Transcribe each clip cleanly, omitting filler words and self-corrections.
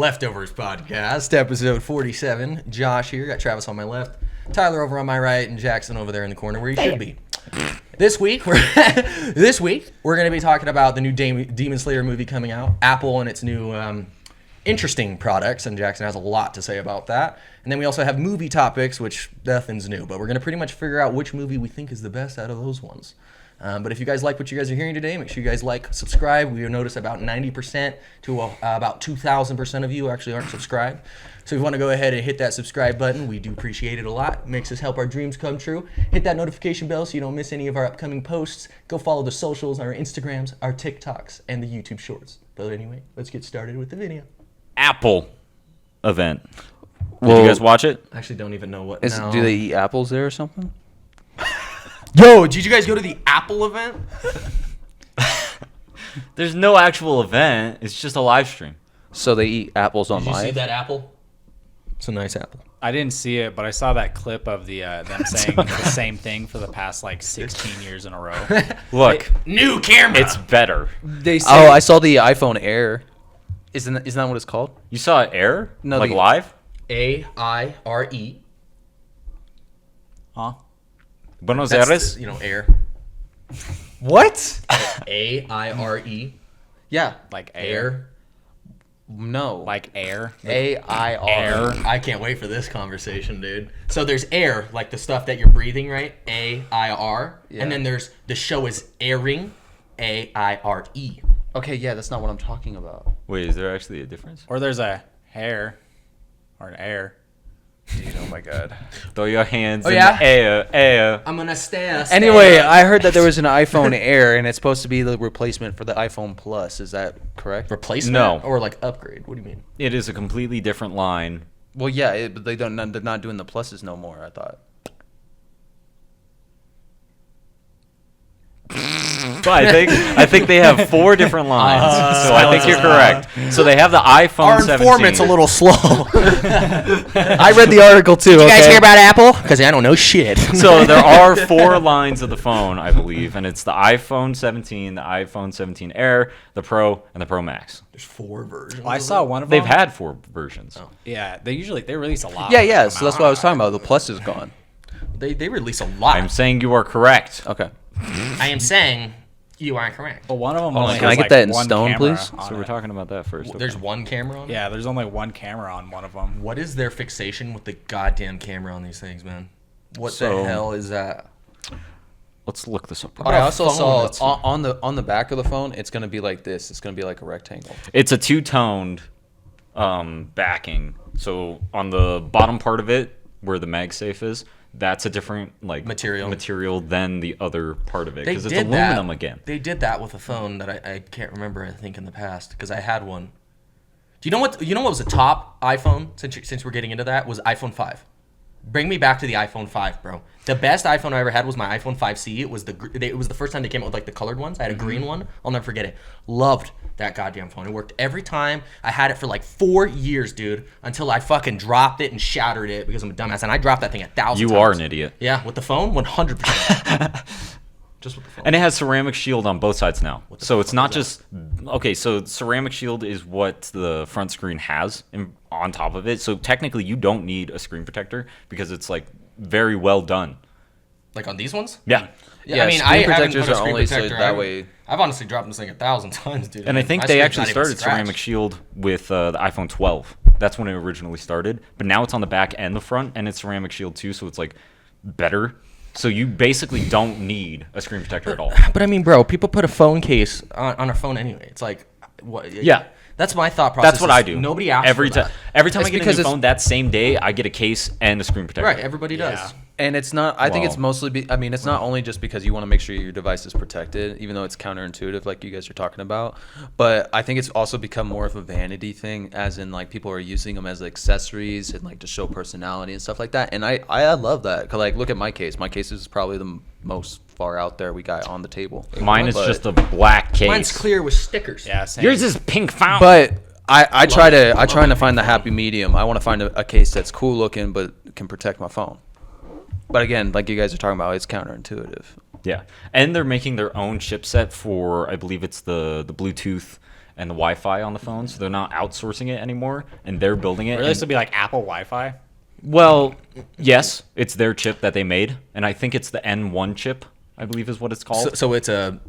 Leftovers Podcast, episode 47. Josh here, got Travis on my left, Tyler over on my right, and Jackson over there in the corner where he should be. This week, we're going to be talking about the new Demon Slayer movie coming out, Apple and its new interesting products, and Jackson has a lot to say about that. And then we also have movie topics, which nothing's new, but we're going to pretty much figure out which movie we think is the best out of those ones. But if you guys like what you guys are hearing today, make sure you guys like, subscribe. We notice about 90% to about 2,000% of you actually aren't subscribed. So if you want to go ahead and hit that subscribe button, we do appreciate it a lot. It makes us help our dreams come true. Hit that notification bell so you don't miss any of our upcoming posts. Go follow the socials, our Instagrams, our TikToks, and the YouTube Shorts. But anyway, let's get started with the video. Apple event. Did you guys watch it? I actually don't even know what. Do they eat apples there or something? Yo, did you guys go to the Apple event? There's no actual event. It's just a live stream. So they eat apples on Did you see live? that apple? It's a nice apple. I didn't see it, but I saw that clip of the them saying the same thing for the past like 16 years in a row. Look, New camera. it's better. They say, Oh, I saw the iPhone Air. Isn't that what it's called? You saw it air? No, like the- live? AIRE. huh? Buenos That's Aires? the, air. What? AIRE. Yeah. Like air, Air. No. like air. AIR. Air. I can't wait for this conversation, dude. So there's air, like the stuff that you're breathing, right? AIR. Yeah. And then there's the show is airing. AIRE. Okay, yeah, that's not what I'm talking about. Wait, is there actually a difference? Or there's a hair or an air. Dude, oh my god. Throw your hands Oh, in yeah? the air. I'm gonna stay. Anyway, I heard that there was an iPhone Air and it's supposed to be the replacement for the iPhone Plus. Is that correct? Replacement? No. Or like upgrade? What do you mean? It is a completely different line. Well, yeah, but they're not doing the pluses no more, I thought. But I think they have 4 different lines. So I think you're correct. So they have the iPhone Our 17. informant's a little slow. I read the article too, okay? You guys hear about Apple? Because I don't know shit. So there are 4 lines of the phone, I believe, and it's the iPhone 17, the iPhone 17 Air, the Pro, and the Pro Max. There's 4 versions. Well, I saw one of They've them. had 4 versions. Yeah, they release a lot. Yeah, when they yeah, come so that's out. what I was talking about. The Plus is gone. They release a lot. I'm saying you are correct. Okay. I am saying you are correct. But one of them Hold only on, can has I get like that in one stone, camera please? on So we're it. talking about that first. There's okay. one camera on it? Yeah, there's only one camera on one of them. What is their fixation with the goddamn camera on these things, man? What So- the hell is that? Let's look this up. But I also phone saw that's- on the back of the phone, it's gonna be like this. It's gonna be like a rectangle. It's a 2-toned backing. So on the bottom part of it, where the MagSafe is, that's a different material than the other part of it because it's aluminum again. They did that with a phone that I can't remember. I think in the past because I had one. Do you know what? You know what was the top iPhone since we're getting into that was iPhone 5. Bring me back to the iPhone 5, bro. The best iPhone I ever had was my iPhone 5C. It was the first time they came out with like the colored ones. I had a green one. I'll never forget it. Loved that goddamn phone. It worked every time. I had it for like 4 years, dude, until I fucking dropped it and shattered it because I'm a dumbass. And I dropped that thing 1,000 times. You are an idiot. Yeah, with the phone, 100%. Just with the phone. And it has ceramic shield on both sides now. What the So it's fuck not is just okay. So ceramic shield is what the front screen has on top of it. So technically, you don't need a screen protector because it's like very well done. Like on these ones? Yeah. Yeah, I mean, screen I haven't protectors put a are screen only so protector. that way- I've honestly dropped this thing 1,000 times, dude. And I think My they screen's actually not even started scratched. ceramic shield with the iPhone 12. That's when it originally started. But now it's on the back and the front, and it's ceramic shield too. So it's like better. So you basically don't need a screen protector at all. But I mean, bro, people put a phone case on a phone anyway. It's like, what? Yeah. That's my thought process. That's what is I do. Nobody asks every for time. that. Every time It's I get a because new it's- phone, that same day I get a case and a screen protector. Right, everybody does. Yeah. And it's not. I think it's Well- mostly. I mean, it's not only just because you want to make sure your device is protected, even though it's counterintuitive, like you guys are talking about. But I think it's also become more of a vanity thing, as in like people are using them as accessories and like to show personality and stuff like that. And I love that. 'Cause like, look at my case. My case is probably the most far out there we got on the table. Mine is But- just a black case. Mine's clear with stickers. Yeah, same. Yours is pink fountain. But I trying to find the happy medium. I want to find a case that's cool looking but can protect my phone. But again, like you guys are talking about, it's counterintuitive. Yeah, and they're making their own chipset for, I believe it's the Bluetooth and the Wi-Fi on the phone, so they're not outsourcing it anymore, and they're building it. Really, this would be like Apple Wi-Fi. Well, yes, it's their chip that they made, and I think it's the N1 chip, I believe is what it's called. So it's a.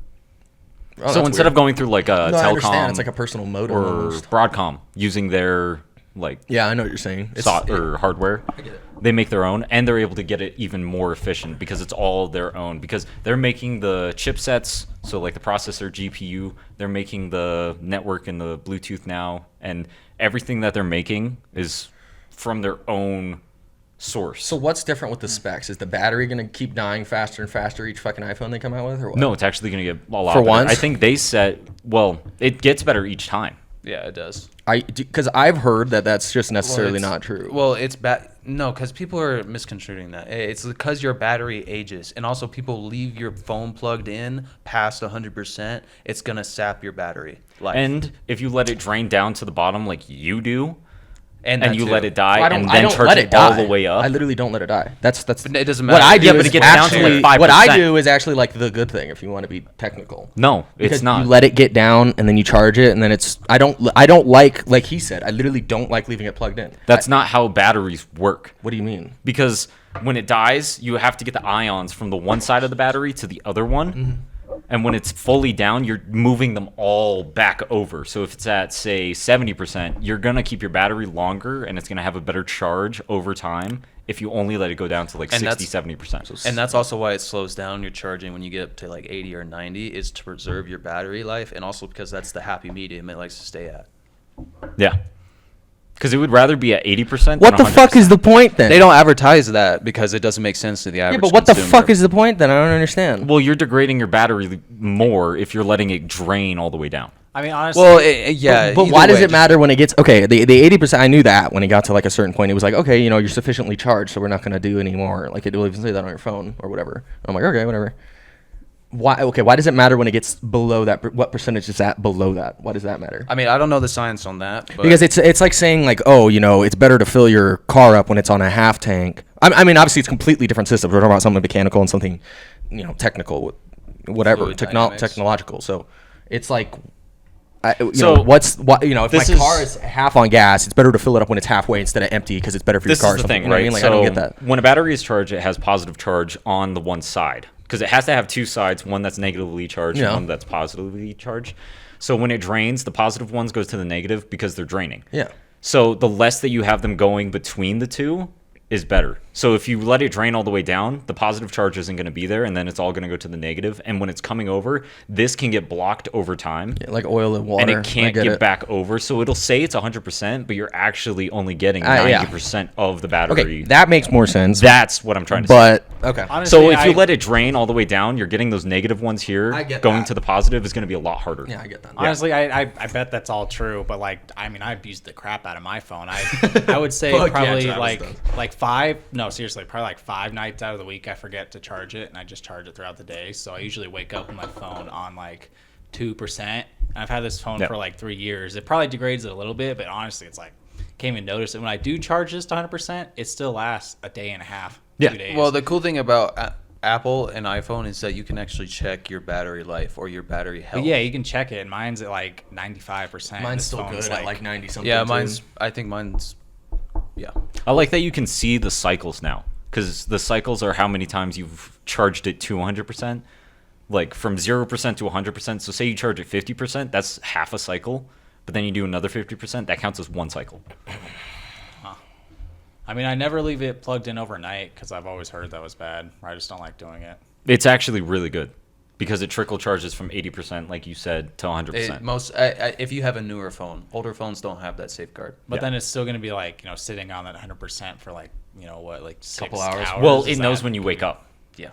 Oh, so instead of going through like a No, I understand. telecom It's like a personal modem or almost. Broadcom using their like Yeah, I know what you're saying. It's, or hardware, get it. they make their own, and they're able to get it even more efficient because it's all their own. Because they're making the chipsets, so like the processor, GPU, they're making the network and the Bluetooth now, and everything that they're making is from their own source. So what's different with the specs? Is the battery going to keep dying faster and faster each fucking iPhone they come out with, or what? No, it's actually going to get a lot For better. once? I think they it gets better each time. Yeah, it does. Because I've heard that that's just necessarily not true. Well, it's bad. No, because people are misconstruing that. It's because your battery ages, and also people leave your phone plugged in past 100%. It's gonna sap your battery life. And if you let it drain down to the bottom like you do, and that you too. let it die, I and don't then charge let it it die. all the way up. I literally don't let it die. That's But it doesn't what matter. I do. Yeah, but is it gets down to, actually- like, what I 5%. do is actually like the good thing. If you want to be technical, No, because it's not. You let it get down and then you charge it, and then it's. I don't like he said. I literally don't like leaving it plugged in. That's not how batteries work. What do you mean? Because when it dies, you have to get the ions from the one side of the battery to the other one. Mm-hmm. And when it's fully down, you're moving them all back over. So if it's at, say, 70%, you're going to keep your battery longer, and it's going to have a better charge over time if you only let it go down to like And 60, that's- 70%. And that's also why it slows down your charging when you get up to like 80 or 90, is to preserve your battery life, and also because that's the happy medium it likes to stay at. Yeah. Because it would rather be at 80%. What the than fuck is the point then? They don't advertise that because it doesn't make sense to the average Yeah, but what the consumer. fuck is the point then? I don't understand. Well, you're degrading your battery more if you're letting it drain all the way down. I mean, honestly, Well, yeah. But either why does way, it matter when it gets okay? The 80%. I knew that when it got to like a certain point, it was like, okay, you're sufficiently charged, so we're not gonna do anymore. Like it will even say that on your phone or whatever. I'm like, okay, whatever. Why? Okay, why does it matter when it gets below that? What percentage is that below that? Why does that matter? I mean, I don't know the science on that, but Because it's like saying like, oh, it's better to fill your car up when it's on a half tank. I mean, obviously it's completely different systems. We're talking about something mechanical and something, technical, whatever, Fluid dynamics. technological. So it's like, if So, my this is- car is half on gas, it's better to fill it up when it's halfway instead of empty because it's better for This your car. is or the something, thing, you know what I right? mean? Like, So I don't get that. when a battery is charged, it has positive charge on the one side because it has to have two sides, one that's negatively charged Yeah. and one that's positively charged. So when it drains, the positive ones goes to the negative because they're draining. Yeah. So the less that you have them going between the two is better. So if you let it drain all the way down, the positive charge isn't going to be there, and then it's all going to go to the negative. And when it's coming over, this can get blocked over time. Yeah, like oil and water. And it I can't get get it. back over. So it'll say it's 100%, but you're actually only getting Yeah. 90% of the battery. Okay, that makes more sense. That's what I'm trying to say. But okay. honestly, So if you let it drain all the way down, you're getting those negative ones here. I get going that. to the positive is going to be a lot harder. Yeah, I get that. honestly, I bet that's all true. But like, I mean, I've used the crap out of my phone. I would say Fuck yeah, probably Travis like five. No, seriously, probably like 5 nights out of the week I forget to charge it, and I just charge it throughout the day. So I usually wake up with my phone on like 2%. And I've had this phone Yeah. for like 3 years. It probably degrades it a little bit, but honestly, it's like can't even notice it. When I do charge this to 100%, it still lasts a day and a half, Yeah. 2 days. well, the cool thing about Apple and iPhone is that you can actually check your battery life or your battery health. but yeah, you can check it. And mine's at like 95%. Mine's This still phone's good at like 90 something. Yeah, too. I think mine's. Yeah. I like that you can see the cycles now because the cycles are how many times you've charged it to 100%. Like from 0% to 100%. So say you charge it 50%, that's half a cycle. But then you do another 50%, that counts as one cycle. I mean, I never leave it plugged in overnight because I've always heard that was bad. I just don't like doing it. It's actually really good because it trickle charges from 80%, like you said, to 100%. If you have a newer phone, older phones don't have that safeguard. But Yeah. then it's still going to be like, sitting on that 100% for like, like 6 Couple hours. Well, Is it knows that- when you wake up. Yeah.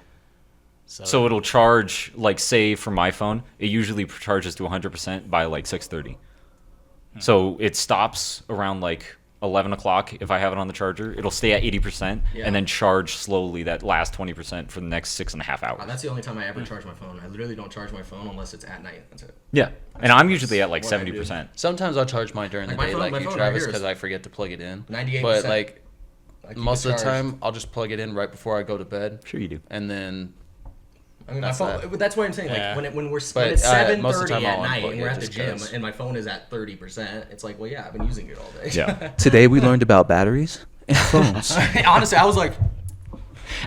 So it'll charge, like, say, for my phone, it usually charges to 100% by, like, 6:30. So it stops around, like, 11 o'clock if I have it on the charger. It'll stay at 80% Yeah. and then charge slowly that last 20% for the next 6.5 hours. That's the only time I ever charge my phone. I literally don't charge my phone unless it's at night. That's it. Yeah. And I'm usually at, like, what I do. 70%. Sometimes I'll charge mine during Like the my day, phone- like my you, phone right Travis, here is because I forget to plug it in. 98%. But like I keep most it of the charged. time, I'll just plug it in right before I go to bed, Sure you do. and then I mean, That's my phone. That's what I'm saying. Yeah. Like when it's But, it's most of 7:30 the time at I'll night unplug and we're it at the just gym 'cause. and my phone is at 30%. It's like, well, yeah, I've been using it all day. Yeah. Today we learned about batteries and phones. Honestly, I was like,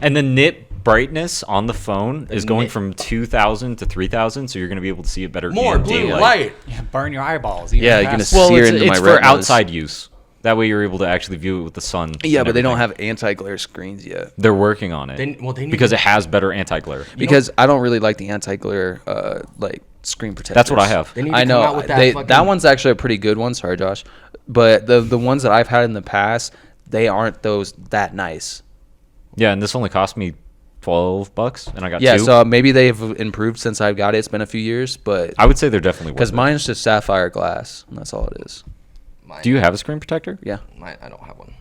And the nit brightness on the phone is going nit- from 2,000 to 3,000, so you're going to be able to see it better more in blue daylight. light. Yeah, burn your eyeballs. Yeah, you're gonna past- Well, sear it's, into it's my for retinas. outside use. That way you're able to actually view it with the sun. Yeah, and but they don't everything. have anti-glare screens yet. They're working on it. They need because to- it has better anti-glare. Because I don't really like the anti-glare like screen protectors. That's what I have. They need to I come know out with that that fucking- one's actually a pretty good one. Sorry, Josh, but the ones that I've had in the past, they aren't that nice. Yeah, and this only cost me $12, and I got Yeah, two. so maybe they've improved since I've got it. It's been a few years, but I would say they're definitely worth because it. mine's just sapphire glass, and that's all it is. Mine, Do you have a screen protector? Yeah, I don't have one.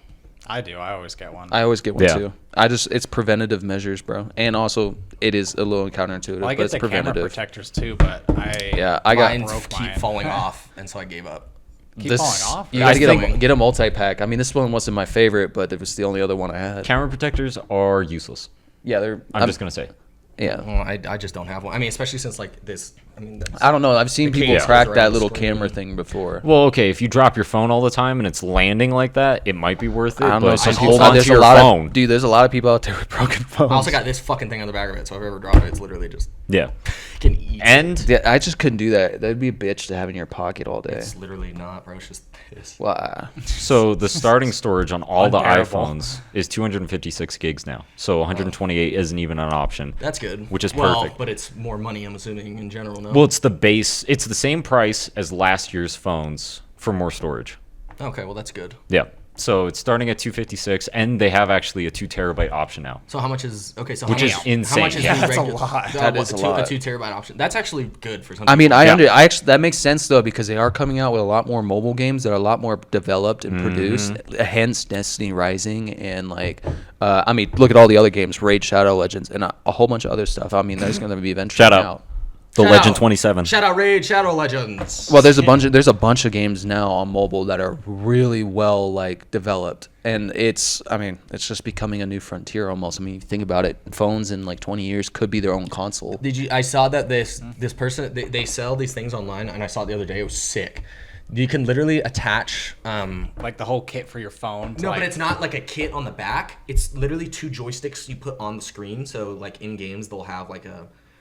I do. I always get one. I always get one Yeah. too. It's preventative measures, bro, and also it is a little counterintuitive, well, I but get it's the camera preventative. protectors too, but I got Mine broke keep mine. falling off, and so I gave up. keep falling off. You I gotta think- get a multi-pack. I mean, this one wasn't my favorite, but it was the only other one I had. Camera protectors are useless. Yeah, they're. I'm just going to say. Yeah. Well, I just don't have one. I mean, especially since like this. I mean, that's, I don't know. I've seen The people cables crack around that the little screen. camera thing before. Well, okay, if you drop your phone all the time and it's landing like that, it might be worth it. I don't but know. Some just people, hold on there's to a your lot phone. of dude. There's a lot of people out there with broken phones. I also got this fucking thing on the back of it, so if I ever drop it, it's literally just Yeah. can eat. And Yeah, I just couldn't do that. That'd be a bitch to have in your pocket all day. It's literally not, bro. It's just this. Wow. so the starting storage on all the Unbearable. iPhones is 256 gigs now. So 128 isn't even an option. That's good. Which is well, perfect. but it's more money, I'm assuming, in general. No. Well, it's the base. It's the same price as last year's phones for more storage. Okay, well that's good. Yeah. So it's starting at 256, and they have actually a 2 terabyte option now. So how much is okay? So Which how is much, insane. How much is Yeah, the that's a regular- lot. That what, is a two, lot. A 2 terabyte option. That's actually good for some. I mean, people. Yeah. that makes sense though because they are coming out with a lot more mobile games that are a lot more developed and produced. Hence, Destiny Rising and like, I mean, look at all the other games, Raid Shadow Legends, and a whole bunch of other stuff. I mean, there's going to be eventually Shout out. out. The Shout Legend out. 27. Shout out Raid Shadow Legends. Well, there's a bunch of games now on mobile that are really well like developed, and it's just becoming a new frontier almost. I mean, if you think about it, phones in like 20 years could be their own console. Did you? I saw that this person they sell these things online, and I saw it the other day. It was sick. You can literally attach. Like the whole kit for your phone. to, No, like, but it's not like a kit on the back. It's literally 2 joysticks you put on the screen. So like in games, they'll have like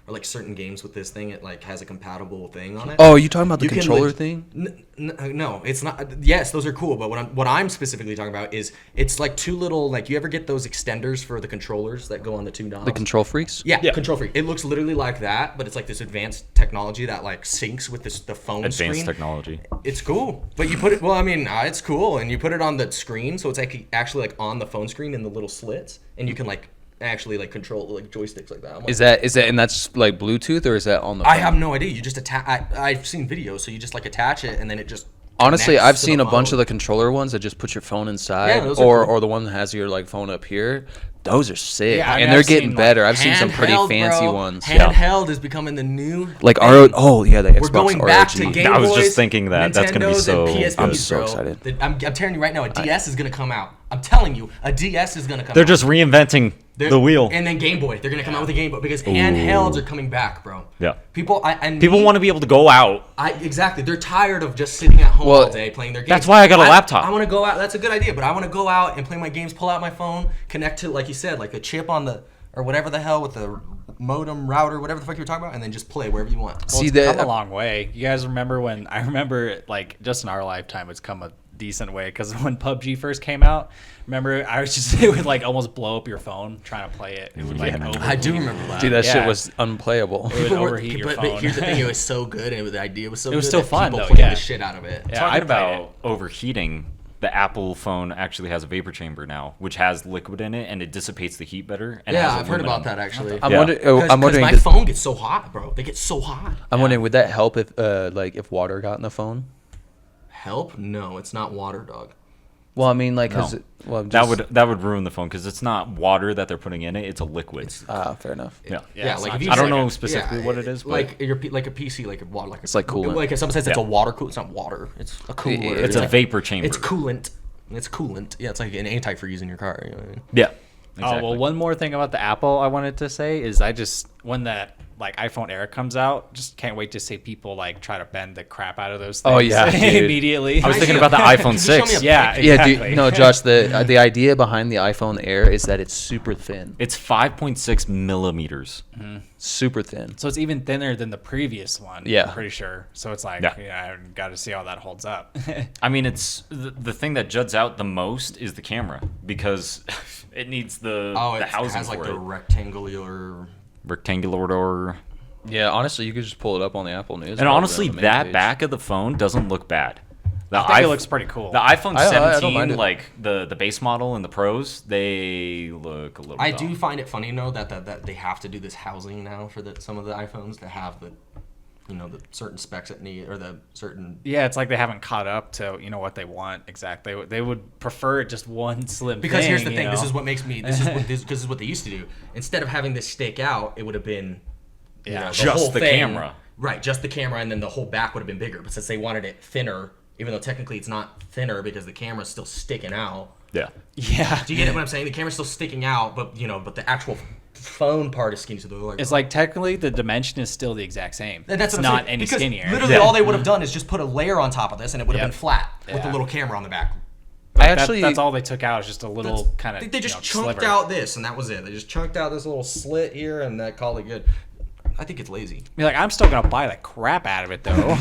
or like certain games with this thing, it like has a compatible thing on it. Oh, are you talking about the You can controller leg- thing? No, it's not. Yes, those are cool, but what I'm specifically talking about is it's like 2 little like you ever get those extenders for the controllers that go on the 2 knobs? The control freaks? Yeah, control freak. It looks literally like that, but it's like this advanced technology that like syncs with the phone Advanced screen. technology. It's cool, but you put it. Well, I mean, it's cool, and you put it on the screen, so it's like actually like on the phone screen in the little slits, and you can like actually like control like joysticks like that. I'm like, Is that and that's like Bluetooth or is that on the I phone? have no idea. You just attach. I've seen videos, so you just like attach it, and then it just. Honestly, connects I've to seen a bunch of phone. the controller ones that just put your phone inside, Yeah, those are or cool. or the one that has your like phone up here. Those are sick, Yeah, I mean, and they're I've getting seen, like, better. I've seen some pretty Handheld, fancy bro. ones. Handheld is becoming the new. Like thing. yeah, the Xbox We're going back to ROG. Game I was Boys, just thinking that. That's gonna be Nintendos, so- and PSPs, I'm so bro. excited. I'm telling you right now, a DS is gonna come out. I'm telling you, a DS is gonna come They're out. just reinventing the wheel. And then Game Boy, they're gonna come out with a Game Boy because handhelds are coming back, bro. Yeah. People People want to be able to go out. exactly. They're tired of just sitting at home Well, all day playing their games. that's why I got a laptop. I want to go out. That's a good idea, but I want to go out and play my games. Pull out my phone, connect to like you said, like the chip on the or whatever the hell with the modem router, whatever the fuck you were talking about, and then just play wherever you want. Well, See it's that? come a long way. You guys remember when? I remember like just in our lifetime, it's come a decent way because when PUBG first came out, remember I was just it would like almost blow up your phone trying to play it. It would like overheat. I do remember that. Dude, that shit Yeah. was unplayable. It would People were- overheat your but phone. here's the thing: it was so good, and the idea was so. It was good still that fun, people though, played yeah. the shit out of it. Yeah, Talking I'd play about overheating, the Apple phone actually has a vapor chamber now, which has liquid in it and it dissipates the heat better. And Yeah, has I've heard about aluminum. that actually. I'm Yeah. wondering. Because I'm wondering. my does- phone gets so hot, bro. They get so hot. I'm wondering, would that help if like if water got in the phone? Help? No, it's not water, dog. Well, I mean, like, No. That would ruin the phone because it's not water that they're putting in it; it's a liquid. fair enough. Yeah. Yeah, it's like not if you I don't say- know specifically what it is, but like like a PC, like a water, like It's like coolant. Like if someone says it's Yeah. a water coolant, it's not water. It's a cooler. it's a like- vapor chamber. It's coolant. It's coolant. Yeah, it's like an antifreeze in your car. You know what I mean? Yeah. Exactly. Oh, well, one more thing about the Apple I wanted to say is when that like iPhone Air comes out, just can't wait to see people like try to bend the crap out of those things. Oh, yeah, dude. immediately. I was thinking about the iPhone 6. Yeah, Yeah, exactly. dude, no, Josh. The idea behind the iPhone Air is that it's super thin, It's 5.6 millimeters. super thin. So it's even thinner than the previous one. Yeah. I'm pretty sure. So it's like, Yeah. I've got to see how that holds up. I mean, it's the thing that juts out the most is the camera because it needs the It housing has like for the it. rectangular. Or Yeah, honestly, you could just pull it up on the Apple News. and honestly, on the main that page. back of the phone doesn't look bad. I think it looks pretty cool. The iPhone I don't 17, mind it. like the base model and the Pros, they look a little. I dumb. do find it funny though that they have to do this housing now for some of the iPhones to have the certain specs that need or the certain. Yeah, it's like they haven't caught up to what they want exactly. They would prefer just one slim Because thing. here's the thing. you This know? is what makes me. This is what they used to do. Instead of having this stake out, it would have been. Just whole the thing. camera. Right, just the camera, and then the whole back would have been bigger. But since they wanted it thinner, even though technically it's not thinner because the camera's still sticking out. Yeah. Yeah. Do you get what I'm saying? The camera's still sticking out, but the actual phone part is skinny. So they're like, It's like technically the dimension is still the exact same. and that's it's what I'm not saying. any Because skinnier. Literally, all they would have done is just put a layer on top of this, and it would have Yep. been flat with the Yeah. little camera on the back. That's all they took out is just a little kind of. They just chunked out this, and that was it. They just chunked out this little slit here, and that called it good. I think it's lazy. I'm still gonna buy the crap out of it though.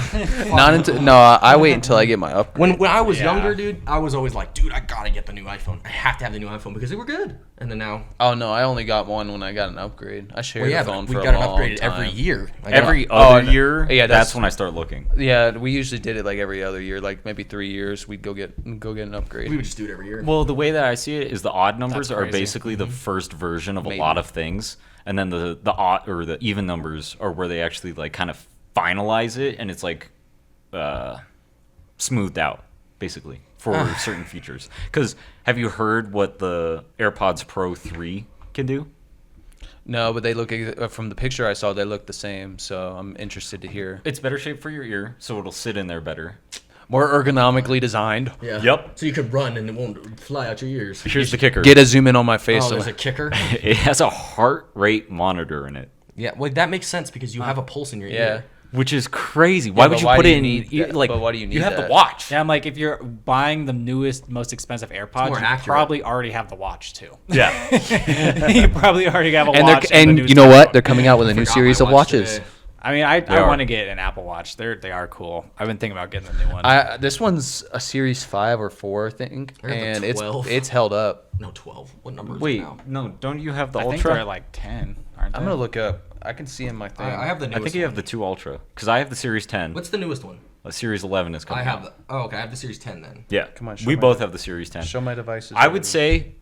Not until I wait until I get my upgrade. When I was Yeah. younger, dude, I was always like, dude, I gotta get the new iPhone. I have to have the new iPhone because they were good. And then now, Oh no, I only got one when I got an upgrade. I shared a phone we for a got it long upgraded time. every year. Every Oh, other no. year, Yeah, that's that's- when I start looking. Yeah, we usually did it like every other year, like maybe 3 years. We'd go get an upgrade. we would just do it every year. Well, the way that I see it is the odd numbers That's are crazy. basically the first version of Maybe. a lot of things, and then the odd or the even numbers are where they actually like kind of finalize it, and it's like smoothed out basically for certain features. Because have you heard what the AirPods Pro 3 can do? No, but they look from the picture I saw, they look the same. So I'm interested to hear. It's better shaped for your ear, so it'll sit in there better. More ergonomically designed. yeah. Yep. So you could run and it won't fly out your ears. Here's the kicker. Get a zoom in on my face. Oh, so there's a kicker. It has a heart rate monitor in it, Yeah, well, that makes sense because you have a pulse in your yeah. ear. which is crazy. Why but would you why put do it you in? need that? Like, But why do you need You have that? the watch. Yeah, I'm like, if you're buying the newest, most expensive AirPods, more you accurate. probably already have the watch too. Yeah. You probably already have a And watch. they're the and new you know stuff. what? They're coming out with a new Forgot series my of watch watches. today. I mean, I are. want to get an Apple Watch. They are cool. I've been thinking about getting the new one. This one's a Series 5 or 4, I think, I got the and 12. it's held up. No, 12. What number is it Wait, now? no, don't you have the I think Ultra? they're like 10, aren't they? I'm gonna look up. I can see in my thing. I have the I newest think you have one. the 2 Ultra because I have the Series 10. What's the newest one? The Series 11 is coming. I have out. the. Oh, okay. I have the Series 10 then. Yeah, Come on, show we my both de- have the Series 10. Show my devices. I would say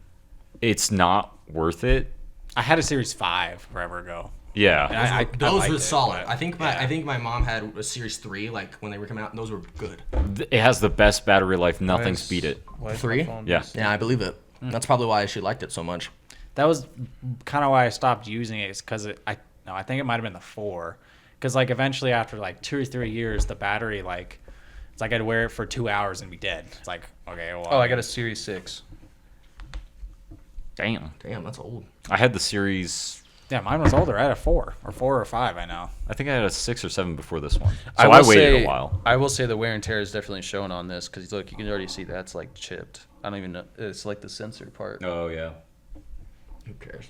it's not worth it. I had a Series 5 forever ago. Yeah, And I Those liked were it, solid. but, I think yeah. I think my mom had a Series 3 like when they were coming out, and those were good. it has the best battery life. Why Nothing's is- beat it. why is my 3? phone Yeah. just- Yeah, I believe it. That's probably why she liked it so much. That was kind of why I stopped using it. Is because I think it might have been the 4. Because like eventually after like 2 or 3 years, the battery like it's like I'd wear it for 2 hours and be dead. It's like okay, well. Oh, I got a Series 6. Damn. Damn, that's old. I had the Series. Yeah, mine was older. I had a 4 or 5. I know. I think I had a 6 or 7 before this one. So I I, will waited say- a while. I will say the wear and tear is definitely shown on this because look, you can already see that's like chipped. I don't even know. It's like the sensor part. Oh yeah. Who cares?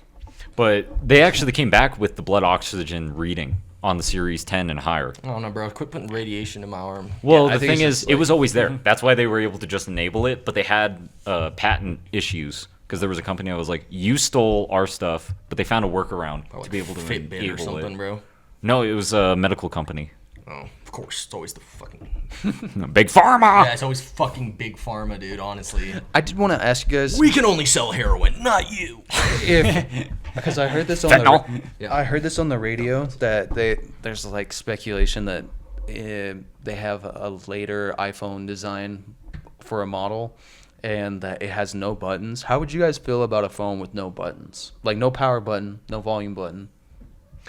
But they actually came back with the blood oxygen reading on the Series 10 and higher. I don't know, bro. Quit putting radiation in my arm. Well, I the think thing it's is, just it like- was always there. That's why they were able to just enable it. But they had patent issues because there was a company that was like, "You stole our stuff," but they found a workaround to be able to Fitbit or enable something, it. bro. No, it was a medical company, Oh, of course. It's always the fucking. Big Pharma. Yeah, it's always fucking big pharma, dude. Honestly, I did want to ask you guys we can only sell heroin, not you. if because I heard this on Fentanyl. Yeah. I heard this on the radio that there's like speculation that they have a later iPhone design for a model and that it has no buttons. How would you guys feel about a phone with no buttons? Like no power button, no volume button.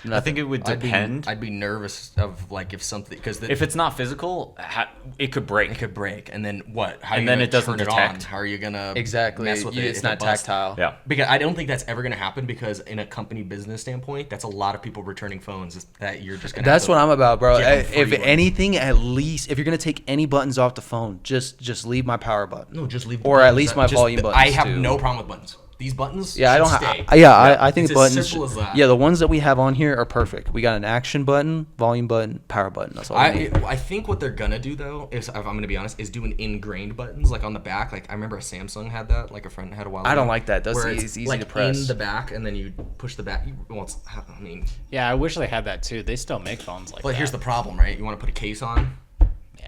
I think it would depend. I'd be nervous of like if something because if it's not physical, it could break. It could break, and then what? How are and you then gonna it doesn't turn detect. It on? How are you gonna Exactly. mess with it? It's if not it busts? tactile. Yeah. Because I don't think that's ever gonna happen because in a company business standpoint, that's a lot of people returning phones that you're just gonna. That's what I'm about, bro. get them If free, like- anything, at least if you're gonna take any buttons off the phone, just leave my power button. No, just leave. The Or at buttons. least my volume buttons, I have too. no problem with buttons. These buttons. Yeah, I should don't. stay. I think It's buttons. as simple as that. Yeah, the ones that we have on here are perfect. We got an action button, volume button, power button. That's all. We need. I think what they're gonna do though, if I'm gonna be honest, is do an ingrained buttons like on the back. Like I remember a Samsung had that, like a friend had a while ago. I don't like that. where It's easy like to press. in the back, and then you push the back. I mean, Yeah, I wish they had that too. They still make phones like but that. here's the problem, right? You want to put a case on. Yeah.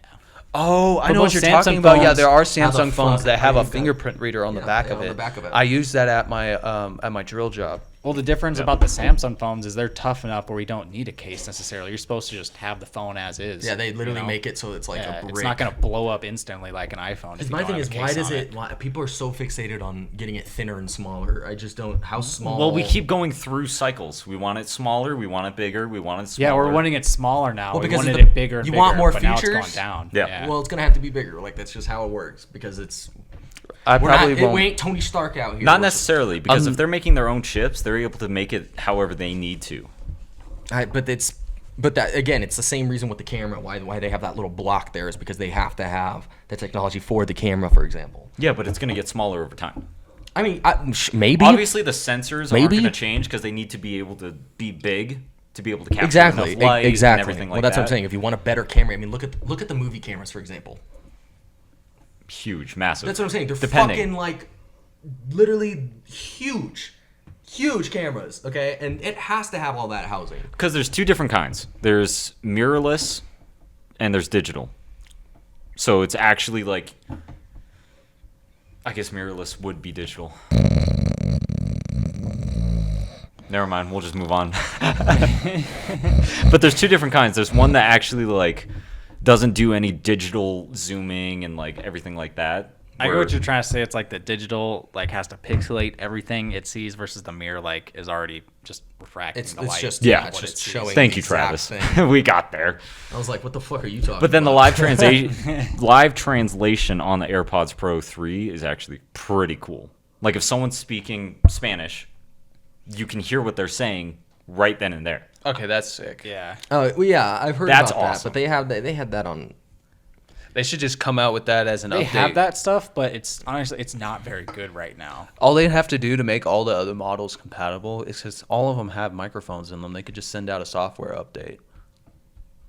Oh, I But know what most you're Samsung talking about. Yeah, phones there are have a Samsung phones fuck- that have I a use that. fingerprint reader on the Yeah, back yeah, of on it. the back of it. I use that at my drill job. Well, the difference about the Samsung phones is they're tough enough where we don't need a case necessarily. You're supposed to just have the phone as is. Yeah, they literally you know? make it so it's like Yeah, a brick. it's not gonna blow up instantly like an iPhone. If you My don't thing have is, a why case does on it? Why people are so fixated on getting it thinner and smaller? I just don't. How small? Well, we keep going through cycles. We want it smaller. We want it bigger. We want it smaller. Yeah, we're wanting it smaller now. Well, we because wanted of it bigger. And you bigger, want more but now it's features? gone down. Yeah. Well, it's gonna have to be bigger. Like that's just how it works because it's. I We're probably not, won't. we ain't Tony Stark out here. Not necessarily, because if they're making their own chips, they're able to make it however they need to. But that again, it's the same reason with the camera. Why they have that little block there is because they have to have the technology for the camera, for example. Yeah, but it's going to get smaller over time. I mean, maybe. Obviously, the sensors aren't Maybe. going to change because they need to be able to be big to be able to capture Exactly. enough light Exactly. and everything like well, that's that. what I'm saying. If you want a better camera, I mean, look at the movie cameras, for example. Huge, massive. That's what I'm saying. They're Depending. fucking like literally huge cameras. Okay, and it has to have all that housing. Because there's two different kinds. There's mirrorless and there's digital. So it's actually like, I guess mirrorless would be digital. Never mind, we'll just move on. But there's two different kinds. There's one that actually like doesn't do any digital zooming and like everything like that. I get where- what you're trying to say. It's like the digital like has to pixelate everything it sees versus the mirror like is already just refracting It's the light. just Yeah, it's what just it sees. showing. Thank the you, exact Travis. thing. We got there. I was like, what the fuck are you talking? But then the about? live translation on the AirPods Pro 3 is actually pretty cool. Like if someone's speaking Spanish, you can hear what they're saying right then and there. Okay, that's sick. Yeah. Oh well, yeah, I've heard That's about that. awesome. But they had that on. They should just come out with that as an They update. have that stuff, but it's honestly it's not very good right now. All they'd have to do to make all the other models compatible is because all of them have microphones in them. They could just send out a software update.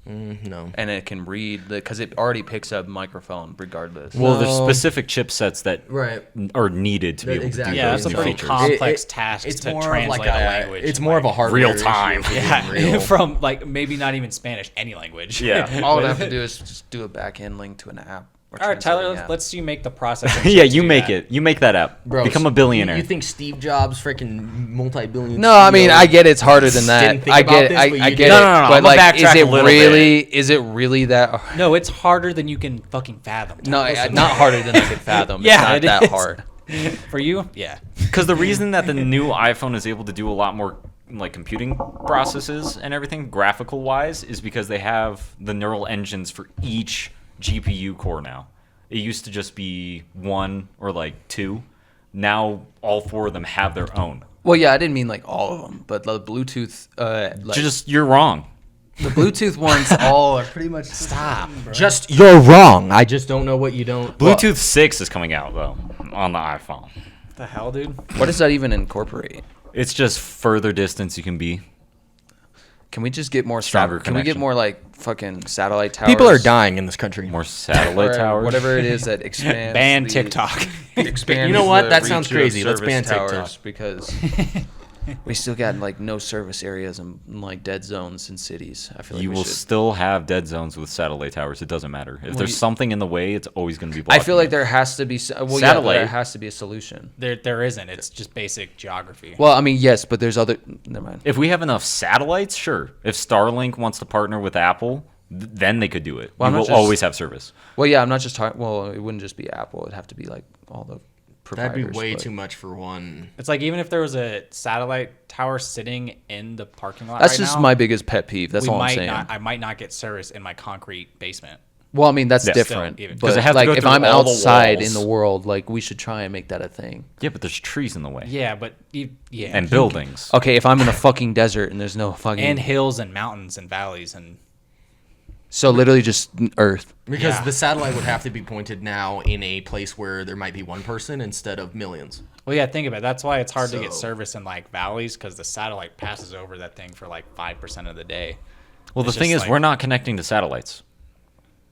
No. And it can read because it already picks up microphone regardless. Well, there's No. specific chipsets that Right. are needed to be able Exactly. to do Yeah, those that's a new pretty features. complex task It's to more translate of like a language. It's more of a like- hardware Real time. issue, yeah, real. from like maybe not even Spanish, any language. Yeah. All I'd have to do is just do a back end link to an app. or All right, Tyler, translating app. let's see you make the process. Yeah, you make it. You make that app. Bro, Become a billionaire. You think Steve Jobs, freaking multi-billion? No, I mean CEO I get it's harder than Didn't that. think I about get, this, I, but I you get did. it. No, no, no, But I'ma like, backtrack a little is it really that? No, it's harder than you can fucking fathom. No, Listen. not harder than I could fathom. Yeah, it's it not that is. hard. For you, yeah. Because the reason that the new iPhone is able to do a lot more like computing processes and everything graphical wise is because they have the neural engines for each GPU core now. It used to just be one or like two. Now all four of them have their own. Well, yeah, I didn't mean like all of them, but the Bluetooth, You're wrong. the Bluetooth ones all are pretty much Stop. Just you're wrong. I just don't know what you don't. Bluetooth 6 is coming out though on the iPhone. What the hell, dude? What does that even incorporate? It's just further distance you can be. Can we just get more Stronger Can we get connection. more like fucking satellite towers? People are dying in this country. More satellite Or towers. whatever it is that expands. Ban the- TikTok. expands You know what? the That sounds reach of crazy. Let's service ban TikTok. towers because we still got like no service areas and like dead zones in cities. I feel like You we will should. still have dead zones with satellite towers. It doesn't matter. If there's you- something in the way, it's always going to be I blocking feel like it. there has to be well, yeah, Satellite. there has to be a solution. There isn't. It's just basic geography. Well, I mean, yes, but there's other. Never mind. If we have enough satellites, sure. If Starlink wants to partner with Apple, then they could do it. Well, I'm We not will just- always have service. Well, yeah, I'm not just talking. Well, it wouldn't just be Apple. It'd have to be like all the providers. That'd be way but- too much for one. It's like even if there was a satellite tower sitting in the parking lot That's right just now, my biggest pet peeve. That's we all I'm might saying. not. I might not get service in my concrete basement. Well, I mean, that's Yeah. different. Still, even- 'Cause But it has to like, go if through I'm all the outside walls. in the world, like, we should try and make that a thing. Yeah, but there's trees in the way. Yeah, but yeah, And buildings. Okay, if I'm in a fucking desert and there's no fucking... and hills and mountains and valleys and So literally just Earth. Because Yeah. the satellite would have to be pointed now in a place where there might be one person instead of millions. well, yeah, think about it. That's why it's hard to get So- service in like valleys because the satellite passes over that thing for like 5% of the day. Well, the It's thing just is, like- we're not connecting to satellites.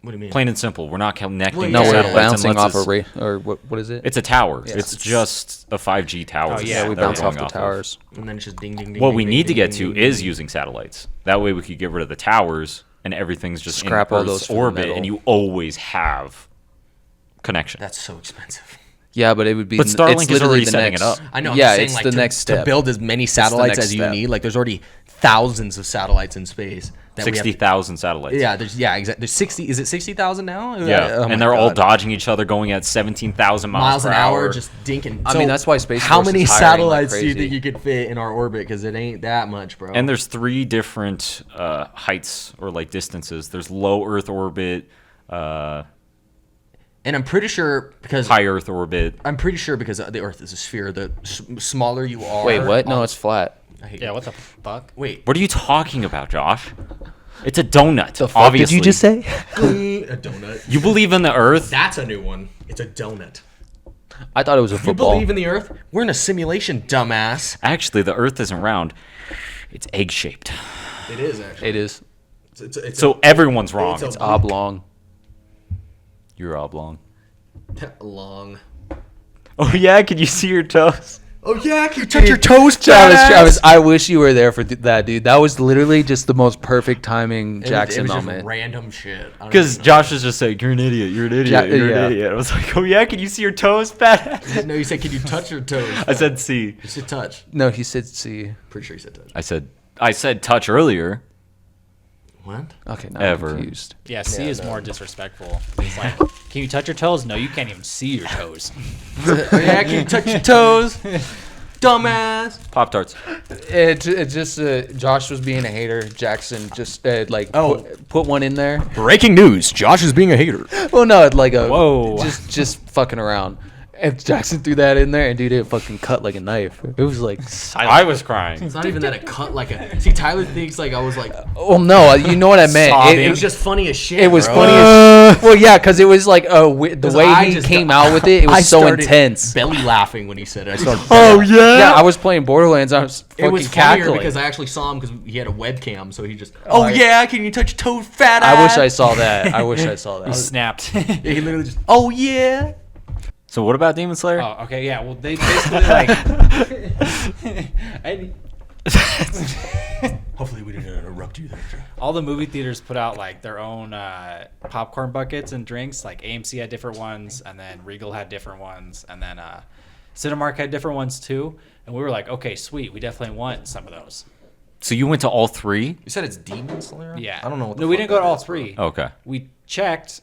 What do you mean? Plain and simple. We're not connecting Well, to No, yeah. we're satellites bouncing unless off a it's- or what is it? It's a tower. Yeah. It's just a 5G tower. Oh, yeah, we that we're bounce off going the towers. And then it's just ding, ding, ding. What ding, we ding, need to ding, get ding, to ding, is ding. using satellites. That way we could get rid of the towers and everything's just Scrap in all those Earth's for the orbit, metal. and you always have connection. That's so expensive. Yeah, but it would be... But Starlink it's is literally already the setting it next- up. I know. I'm Yeah, just saying, it's like, the to, next step. to build as many satellites next as you step. need. Like, there's already thousands of satellites in space. That we have to- 60,000 satellites. Yeah, exactly. There's 60. Is it 60,000 now? Yeah, Oh my and they're all God. dodging each other, going at 17,000 miles an per hour, hour. just dinking. I mean, that's why Space How Force many is hiring like satellites do you crazy. think you could fit in our orbit? Because it ain't that much, bro. And there's 3 different heights or like distances. There's low Earth orbit, And I'm pretty sure because high Earth orbit. I'm pretty sure because the Earth is a sphere. The smaller you are. Wait, what? No, it's flat. I hate Yeah, you. what the fuck? Wait. What are you talking about, Josh? It's a donut. The fuck obviously. did you just say? A donut. You believe in the Earth? That's a new one. It's a donut. I thought it was a You football. believe in the Earth? We're in a simulation, dumbass. Actually, the Earth isn't round. It's egg shaped. It is actually. It is. It's So everyone's wrong. It's a- It's oblong. You're oblong. long. Oh yeah, can you see your toes? Oh yeah, can you touch your toes, Travis, I wish you were there for that, dude. That was literally just the most perfect timing Jackson it was moment. Just random shit. I don't Because even know. Josh is just saying, "You're an idiot. You're an idiot. You're yeah. an idiot." I was like, "Oh yeah, can you see your toes, fat ass?" No, you said, can you touch your toes? I said, "See." You said touch. No, he said see. Pretty sure you said touch. I said touch earlier. What? Okay, now Ever. I'm confused. Yeah, C Yeah, is no. more disrespectful. It's like, can you touch your toes? No, you can't even see your toes. Oh, yeah, can you touch your toes? Dumbass. Pop tarts. It just Josh was being a hater. Jackson just put one in there. Breaking news. Josh is being a hater. Well, no, it's like a Whoa. just fucking around. And Jackson threw that in there, and dude, it fucking cut like a knife. It was like silent. I was crying. It's not even that it cut like a. See, Tyler thinks like I was like. Well, no, you know what I meant. Sobbing. It was just funny as shit. It was bro. funny as well, yeah, because it was like the 'Cause way I he just came got- out with it. It I was so started intense. Belly laughing when he said it. I started. Oh yeah. Yeah, I was playing Borderlands. I was fucking It was funnier cackling. because I actually saw him because he had a webcam, so he just. Oh yeah, can you touch your toe, fat ass? I wish I saw that. I wish I saw He that. snapped. Yeah, he literally just. Oh yeah. So what about Demon Slayer? Oh, okay, yeah. Well, they basically like. Hopefully we didn't interrupt you there. All the movie theaters put out like their own popcorn buckets and drinks. Like AMC had different ones, and then Regal had different ones, and then Cinemark had different ones too. And we were like, okay, sweet, we definitely want some of those. So you went to all 3? You said it's Demon Slayer. Yeah. I don't know. What the No, we fuck didn't go to that all is, bro. 3. Okay. We checked.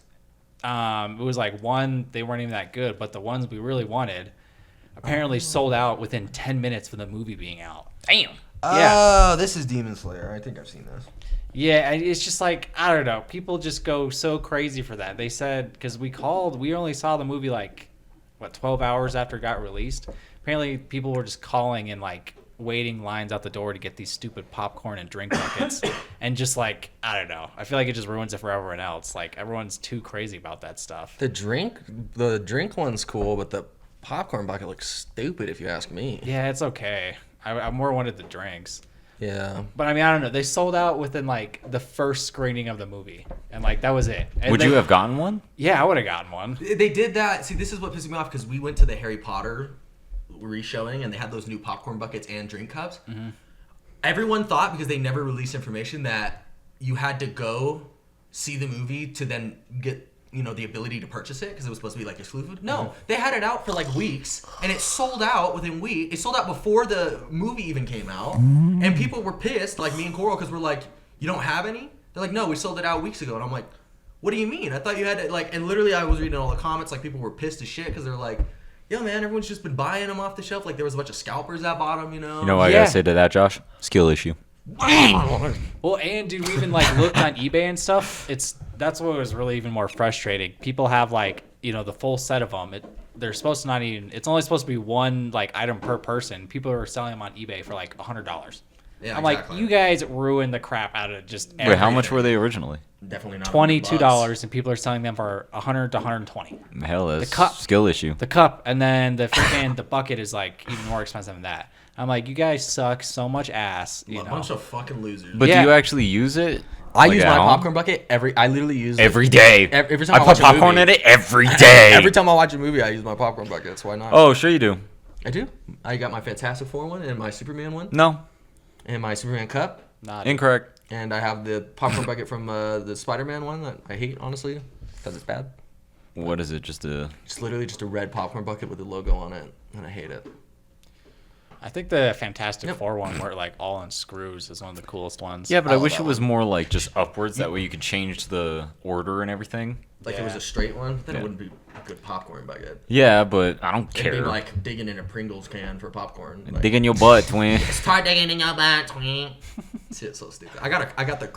It was like one, they weren't even that good, but the ones we really wanted apparently sold out within 10 minutes of the movie being out. Damn. Oh, this is Demon Slayer. I think I've seen this. Yeah, and it's just like, I don't know. People just go so crazy for that. They said, because we only saw the movie like, 12 hours after it got released. Apparently, people were just calling and like waiting lines out the door to get these stupid popcorn and drink buckets. And just like, I don't know. I feel like it just ruins it for everyone else. Like, everyone's too crazy about that stuff. The drink one's cool, but the popcorn bucket looks stupid if you ask me. Yeah, it's okay. I more wanted the drinks. Yeah. But I mean, I don't know. They sold out within like the first screening of the movie. And like, that was it. And Would they- you have gotten one? Yeah, I would have gotten one. They did that. See, this is what pisses me off because we went to the Harry Potter re-showing and they had those new popcorn buckets and drink cups. Mm-hmm. Everyone thought because they never released information that you had to go see the movie to then get the ability to purchase it because it was supposed to be like exclusive. No, they had it out for like weeks and it sold out within weeks. It sold out before the movie even came out, and people were pissed, like me and Coral, because we're like, "You don't have any?" They're like, "No, we sold it out weeks ago," and I'm like, "What do you mean? I thought you had it like." And literally, I was reading all the comments, like people were pissed as shit because they're like, Yeah, man, everyone's just been buying them off the shelf. Like there was a bunch of scalpers that bought them, you know. You know what I Yeah. gotta say to that, Josh? Skill issue. Well, and dude, we even like looked on eBay and stuff. That's what was really even more frustrating. People have like, you know, the full set of them. They're supposed to not even. It's only supposed to be one like item per person. People are selling them on eBay for like $100. Yeah, I'm exactly. like, you guys ruined the crap out of just Wait, how everything. much were they originally? Definitely not $22, and people are selling them for $100 to $120. Hell, that's cup. skill issue. The cup, and then the freaking the bucket is like even more expensive than that. I'm like, you guys suck so much ass. You A know, bunch of fucking losers. But Yeah. do you actually use it? I Like, use at my home? popcorn bucket I literally use it Every day. Every time I I put watch a popcorn movie. in it every day. Every time I watch a movie, I use my popcorn buckets. Why not? Oh, sure you do. I do. I got my Fantastic Four one and my Superman one No, and my Superman cup, not incorrect. and I have the popcorn bucket from the Spider-Man one that I hate honestly because it's bad. What is it? Just a It's literally just a red popcorn bucket with a logo on it, and I hate it. I think the Fantastic Yep. Four one, where like all in screws, is one of the coolest ones. yeah, but I I love wish that it was one. more like just upwards. That way you could change the order and everything. Like if it was Yeah. a straight one, then Yeah. it wouldn't be a good popcorn bucket. Yeah, but I don't It'd care. be like digging in a Pringles can for popcorn. Like, Dig in your butt, twin. Start digging in your butt, twink. Shit's so stupid. I got the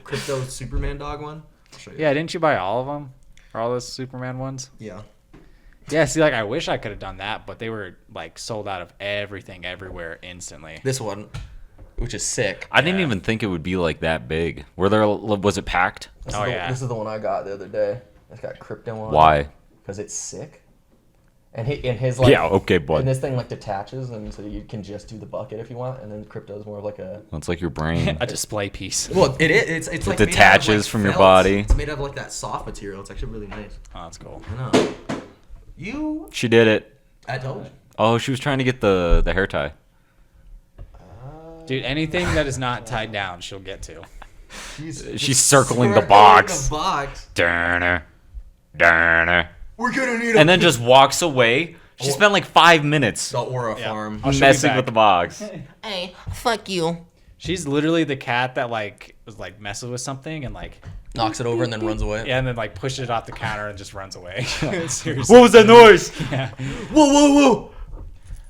crypto Superman dog one. I'll show you. Yeah, didn't you buy all of them? Or all those Superman ones? Yeah. Yeah, see, like, I wish I could have done that, but they were, like, sold out of everything everywhere instantly. This one, which is sick. I didn't Yeah. even think it would be like that big. Was it packed? This Oh, is the, yeah. This is the one I got the other day. It's got crypto on. Why? Because it's sick. And his like. Yeah, okay, bud. And this thing like detaches, and so you can just do the bucket if you want, and then crypto is more of like a. It's like your brain. A display piece. Well, it is. It's like detaches made out of, like, from your felt. body. It's made out of like that soft material. It's actually really nice. Oh, that's cool. I know. You. She did it. I told you. Oh, she was trying to get the hair tie. Dude, anything that is not tied down, she'll get to. She's circling the box. The box. Durner, Durner. We're gonna need And then just walks away. She spent like 5 minutes the Aura Yeah. farm. I'll show you messing back. with the box. Hey, fuck you. She's literally the cat that, like, was, like, messes with something and, like, Knocks it over and then runs away. yeah, and then, like, pushes it off the counter and just runs away. Seriously. What was that noise? Yeah. Whoa, whoa, whoa!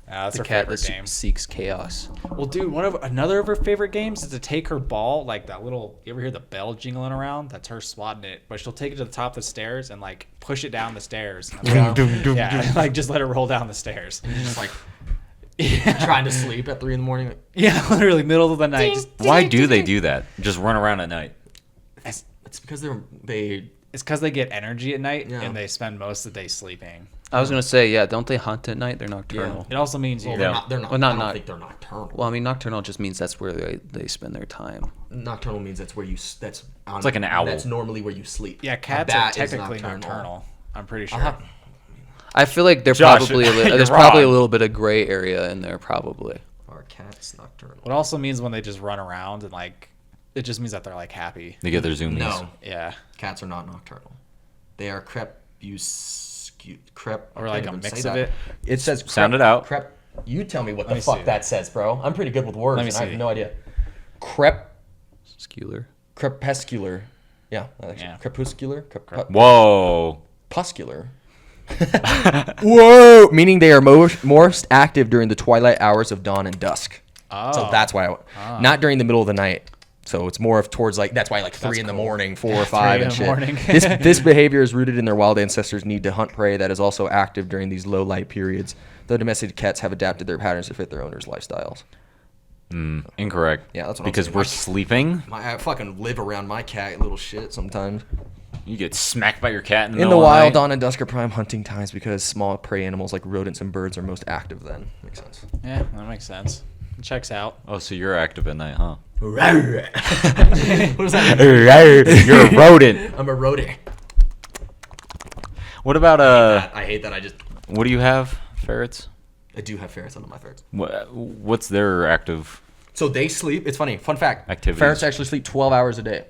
That's The her cat favorite that game. seeks chaos. Well, dude, another of her favorite games is to take her ball, like that little. You ever hear the bell jingling around? That's her swatting it, but she'll take it to the top of the stairs and like push it down the stairs. Yeah, like just let it roll down the stairs. Just like trying to sleep at 3 in the morning. Yeah, literally middle of the night. Just, Why do they do that? Just run around at night. It's because they it's because they get energy at night Yeah. and they spend most of the day sleeping. I was gonna say, yeah, don't they hunt at night? They're nocturnal. It also means well, you. they're Yeah. not. They're not. Well, not I don't not- think they're nocturnal. Well, I mean, nocturnal just means that's where they spend their time. Nocturnal means that's where you. That's on, It's like an owl. That's normally where you sleep. Yeah, A cats are bat is technically nocturnal. I'm pretty sure. have- I feel like there's Josh, probably you're there's probably a wrong. little bit of gray area in there, probably. Are cats nocturnal? It also means when they just run around and like, it just means that they're like happy. They get their zoomies. No, Yeah. cats are not nocturnal. They are crep. Or like a mix of it. It says Sound it out. Crep. You tell me what Let the me fuck see. that says, bro. I'm pretty good with words, Let me and I see. have no idea. Crepuscular. Skewer. Yeah, actually, Yeah. crepuscular. Whoa. Crepuscular. Whoa! Meaning they are most active during the twilight hours of dawn and dusk. Oh. So that's why, not during the middle of the night. So it's more of towards like that's why like 3 in the morning, 4 or 5 and 3 shit. in the morning. this behavior is rooted in their wild ancestors' need to hunt prey that is also active during these low light periods. Though domesticated cats have adapted their patterns to fit their owners' lifestyles. Incorrect. Yeah, that's what I'm because saying. we're sleeping. I fucking live around my cat, little shit. Sometimes You get smacked by your cat in the in the middle of wild, night. dawn and dusk are prime hunting times because small prey animals like rodents and birds are most active. Then makes sense. Yeah, that makes sense. It checks out. Oh, so you're active at night, huh? What does that mean? You're a rodent. I'm a rodent. What about I hate that. what do you have? Ferrets? I do have ferrets under my ferrets. What's their active? So they sleep. It's funny. Fun fact. Activities. Ferrets actually sleep 12 hours a day.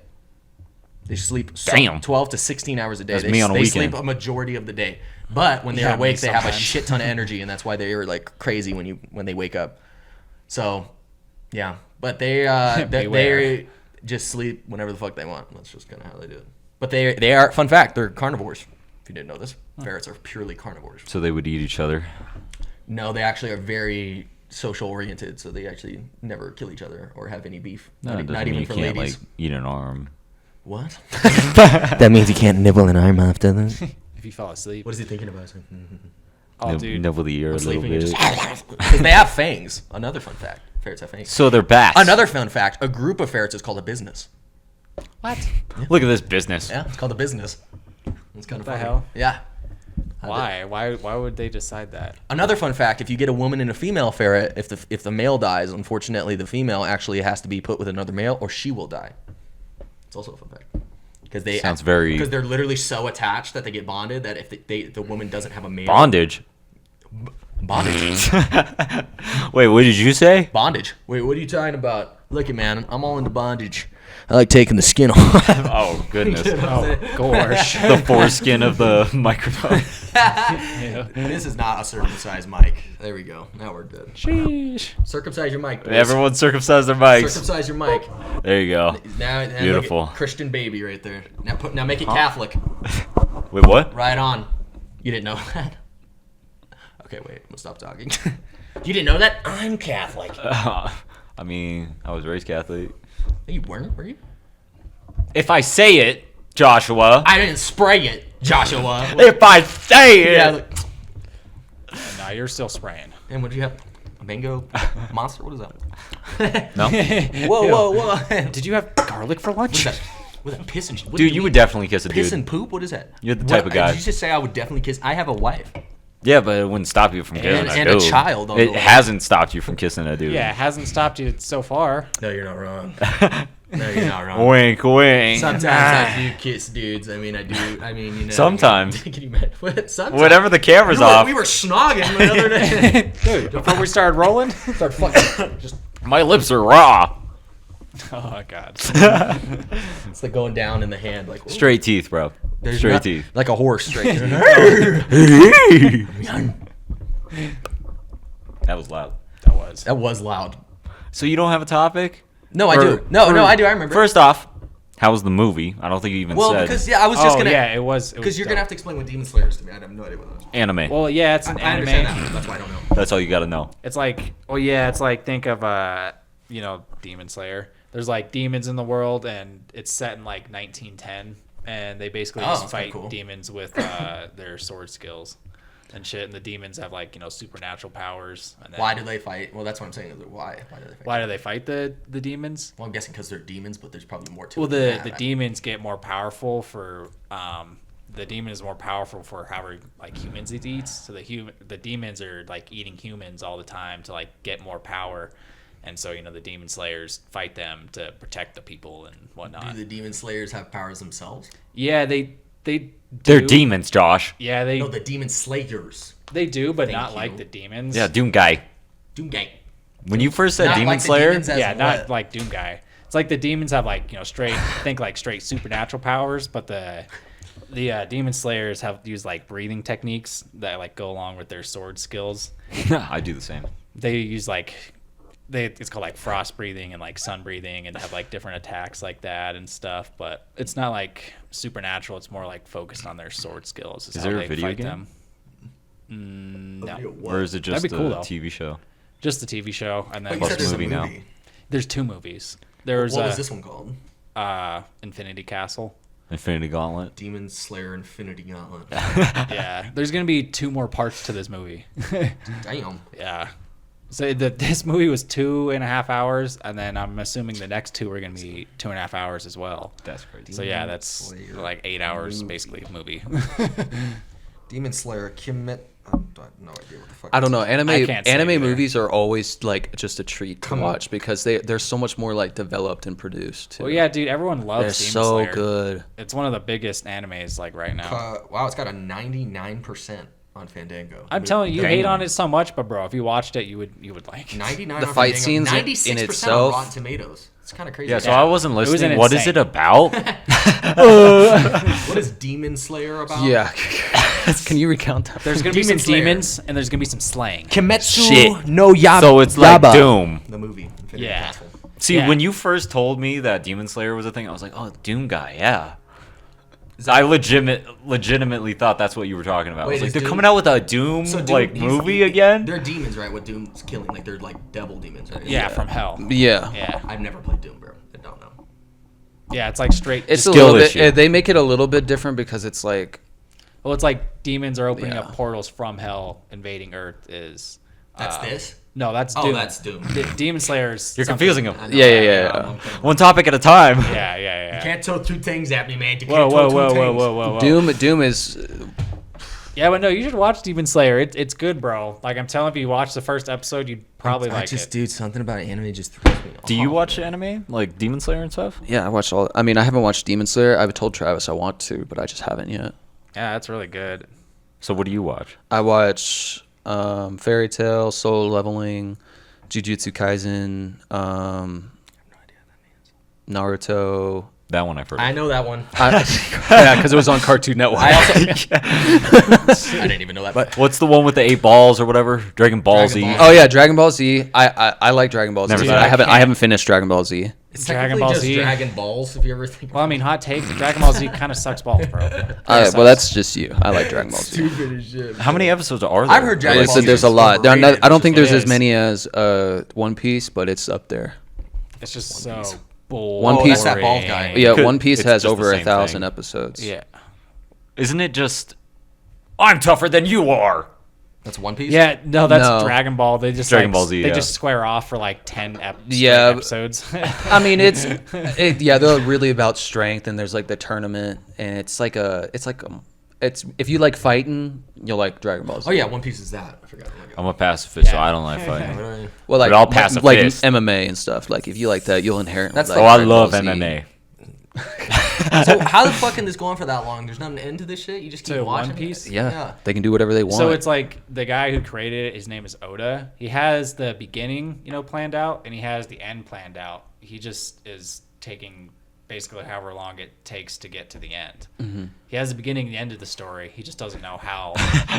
They sleep Damn. 12 to 16 hours a day. That's they me on a they weekend. sleep a majority of the day. But when they're Yeah, awake, me they have a sometimes. shit ton of energy, and that's why they are like crazy when they wake up. So, yeah. But they Beware. just sleep whenever the fuck they want. That's just kind of how they do it. But they are, fun fact, they're carnivores. If you didn't know this, ferrets are purely carnivores. So they would eat each other. No, they actually are very social oriented, so they actually never kill each other or have any beef. No, it doesn't not mean even you for can't ladies. like eat an arm. What? That means you can't nibble an arm off, doesn't it? If you fell asleep. What is he thinking about? Oh, dude. Nibble the ear a little Sleeping and bit. just because they have fangs. Another fun fact: ferrets have fangs. So they're bats. Another fun fact: a group of ferrets is called a business. What? Look at this business. Yeah, it's called a business. It's kind of What the funny. hell? Yeah. Why? Why would they decide that? Another fun fact: if you get a woman and a female ferret, if the male dies, unfortunately, the female actually has to be put with another male, or she will die. It's also a fun fact because because they're literally so attached that they get bonded that if the woman doesn't have a male Bondage. bondage. Wait, what did you say? Bondage. Wait, what are you talking about? Look, man, I'm all into bondage. I like taking the skin off. Oh goodness. Oh, gosh. The foreskin of the microphone. This is not a circumcised mic. There we go. Now we're good. Sheesh. Circumcise your mic, boys. Everyone circumcised their mics. Circumcise your mic. There you go. Now Beautiful. look at Christian baby right there. Now make it Catholic. Wait, what? Right on. You didn't know that? Okay, wait. I'm gonna stop talking. You didn't know that? I'm Catholic. I mean, I was raised Catholic. You weren't, were you? If I say it, Joshua. I didn't spray it, Joshua. If I say it. Yeah. Look. Nah, you're still spraying. And what did you have? A mango monster? What is that? No? Whoa. Did you have garlic for lunch? What's that? What's that? Piss and what do Dude, you would definitely kiss a piss dude. and poop? What is that? You're the type of guy. Did you just say I would definitely kiss? I have a wife. Yeah, but it wouldn't stop you from kissing And a a dude. child on It the way. hasn't stopped you from kissing a dude. Yeah, it hasn't stopped you so far. No, you're not wrong. No, you're not wrong. Wink, wink. Sometimes I do kiss dudes. I mean, you know. Sometimes. Can you imagine? What? Sometimes. Whenever the camera's off. We were snogging the other day. Dude, before we started rolling? Start fucking. Just. My lips are raw. Oh, God. It's like going down in the hand, like. Ooh, Straight teeth, bro. there's Straight not- teeth. Like a horse. Straight. That was loud. That was. That was loud. So you don't have a topic? No, I do. No, I do. I remember. First off, how was the movie? I don't think you even well, said. because I was just Oh, gonna. yeah, it was. Because you're gonna have to explain what Demon Slayer is to me. I have no idea what that is. Anime. Well, yeah, it's an I anime. understand that. That's why I don't know. That's all you got to know. It's like, oh yeah, it's like think of Demon Slayer. There's like demons in the world, and it's set in like 1910, and they basically Oh, just that's kinda fight cool. demons with their sword skills and shit. And the demons have like supernatural powers. And then, Why do they fight? Well, that's what I'm saying. Why? Why do they fight? Why do they fight the demons? Well, I'm guessing because they're demons, but there's probably more to Well, it. than the that. demons get more powerful for the demon is more powerful for however like humans it eats. So the demons are like eating humans all the time to like get more power, and so the demon slayers fight them to protect the people and whatnot. Do the demon slayers have powers themselves? Yeah, they They're do. demons, Josh. Yeah, No, the demon slayers. they do, but Thank not you. like the demons. Yeah, Doom Guy. Doom gang. When you first said Not Demon like the Slayer, demons as Yeah, not what? like Doom Guy. It's like the demons have like straight straight supernatural powers, but the demon slayers have used like breathing techniques that like go along with their sword skills. I do the same. They use it's called like frost breathing and like sun breathing, and have like different attacks like that and stuff. But it's not like supernatural. It's more like focused on their sword skills. Is there a video game? Them. No, Or is it just That'd be cool, a though. TV show? just the TV show, and Oh, then you said Plus there's a movie now. movie. there's 2 movies. There's What was this one called? Infinity Castle. Infinity Gauntlet. Demon Slayer Infinity Gauntlet. Yeah, there's gonna be 2 more parts to this movie. Damn. Yeah. So this movie was 2.5 hours, and then I'm assuming the next 2 are gonna be 2.5 hours as well. That's crazy. So yeah, that's Slayer like 8 hours basically of movie. Demon Slayer Kimet. I have no idea what the fuck. I don't know. I can't say Anime either. movies are always like just a treat to Come on. watch because they're so much more like developed and produced. Too. Well, yeah, dude, everyone loves they're Demon so Slayer. good. It's one of the biggest animes like right now. Wow, it's got a 99% on Fandango. I'm telling you, you Damn. hate on it so much, but bro, if you watched it, you would like. 99 The on fight Fandango, scenes in 96% itself- on Rotten Tomatoes. It's kind of crazy. Yeah, so I wasn't was listening. What is insane. it about? What is Demon Slayer about? Yeah. Can you recount that? There's gonna be Demon some Slayer. demons, and there's gonna be some slaying. Kimetsu Shit. no Yaba. So it's like Doom. The movie. Infinity Yeah. Castle. See, Yeah. when you first told me that Demon Slayer was a thing, I was like, oh, Doom Guy, yeah. I legitimately thought that's what you were talking about. Wait, I was like, is they're Doom- coming out with a Doom, So movie again? They're demons, right? What Doom's killing? Like they're like devil demons, right? Yeah, from hell. Yeah. Yeah. I've never played Doom, bro. I don't know. Yeah, it's like straight. It's Skill a little issue. bit. They make it a little bit different because it's like Well, it's like demons are opening Yeah. up portals from hell, invading Earth. Is That's this. no, that's Oh, Doom. that's Doom. Demon Slayers. You're confusing them. I know, Yeah. One topic at a time. Yeah. You can't throw two things at me, man. You Whoa, can't whoa, throw whoa, two whoa, things. whoa, whoa. Doom is Yeah, but no, you should watch Demon Slayer. It's good, bro. Like I'm telling you, you watch the first episode, you'd probably like it. Dude, something about anime just throws me off. Do you watch anime like Demon Slayer and stuff? yeah. I watched all. I mean, I haven't watched Demon Slayer. I've told Travis I want to, but I just haven't yet. Yeah, that's really good. So what do you watch? I watch Fairy Tail, Solo Leveling, Jujutsu Kaisen, Naruto. That one I've heard. I know that one. Yeah, because it was on Cartoon Network. I also. I didn't even know that. But What's the one with the 8 balls or whatever? Dragon Ball Z. Dragon Ball. Oh yeah, Dragon Ball Z. I like Dragon Ball Never Z. seen But it. I haven't finished Dragon Ball Z. it's Dragon technically Ball just Z. Dragon Balls, if you ever think. Well, I mean, hot take: Dragon Ball Z kind of sucks balls, bro. Well, that's just you. I like Dragon Ball Z. Stupid as shit. How many episodes are there? I've heard Dragon Ball Listen, Z there's is a lot. overrated. I don't think there's It as is. many as One Piece, but it's up there. It's just so boring. One Piece- that's that bald guy. Yeah, Could- One Piece it's has just over the 1,000 same thing. episodes. Yeah. Isn't it just I'm tougher than you are? That's One Piece. Yeah, no, that's No. Dragon Ball. They just Dragon like, Ball Z, They yeah. just square off for like 10 Yeah, episodes. I mean, yeah, they're really about strength, and there's like the tournament, and it's if you like fighting, you'll like Dragon Ball Z. Oh yeah, One Piece is that. I forgot. I'm a pacifist, so I don't like fighting. Well, like But I'll pass a like fist. MMA and stuff. Like if you like that, you'll inherently. That's like Oh, I Dragon love Ball Z. MMA. So how the fuck can this go on for that long? There's not an end to this shit. You just keep To watching One Piece? it? Yeah, they can do whatever they want. So it's like the guy who created it, his name is Oda. He has the beginning, planned out, and he has the end planned out. He just is taking basically however long it takes to get to the end. Mm-hmm. He has the beginning and the end of the story. He just doesn't know how.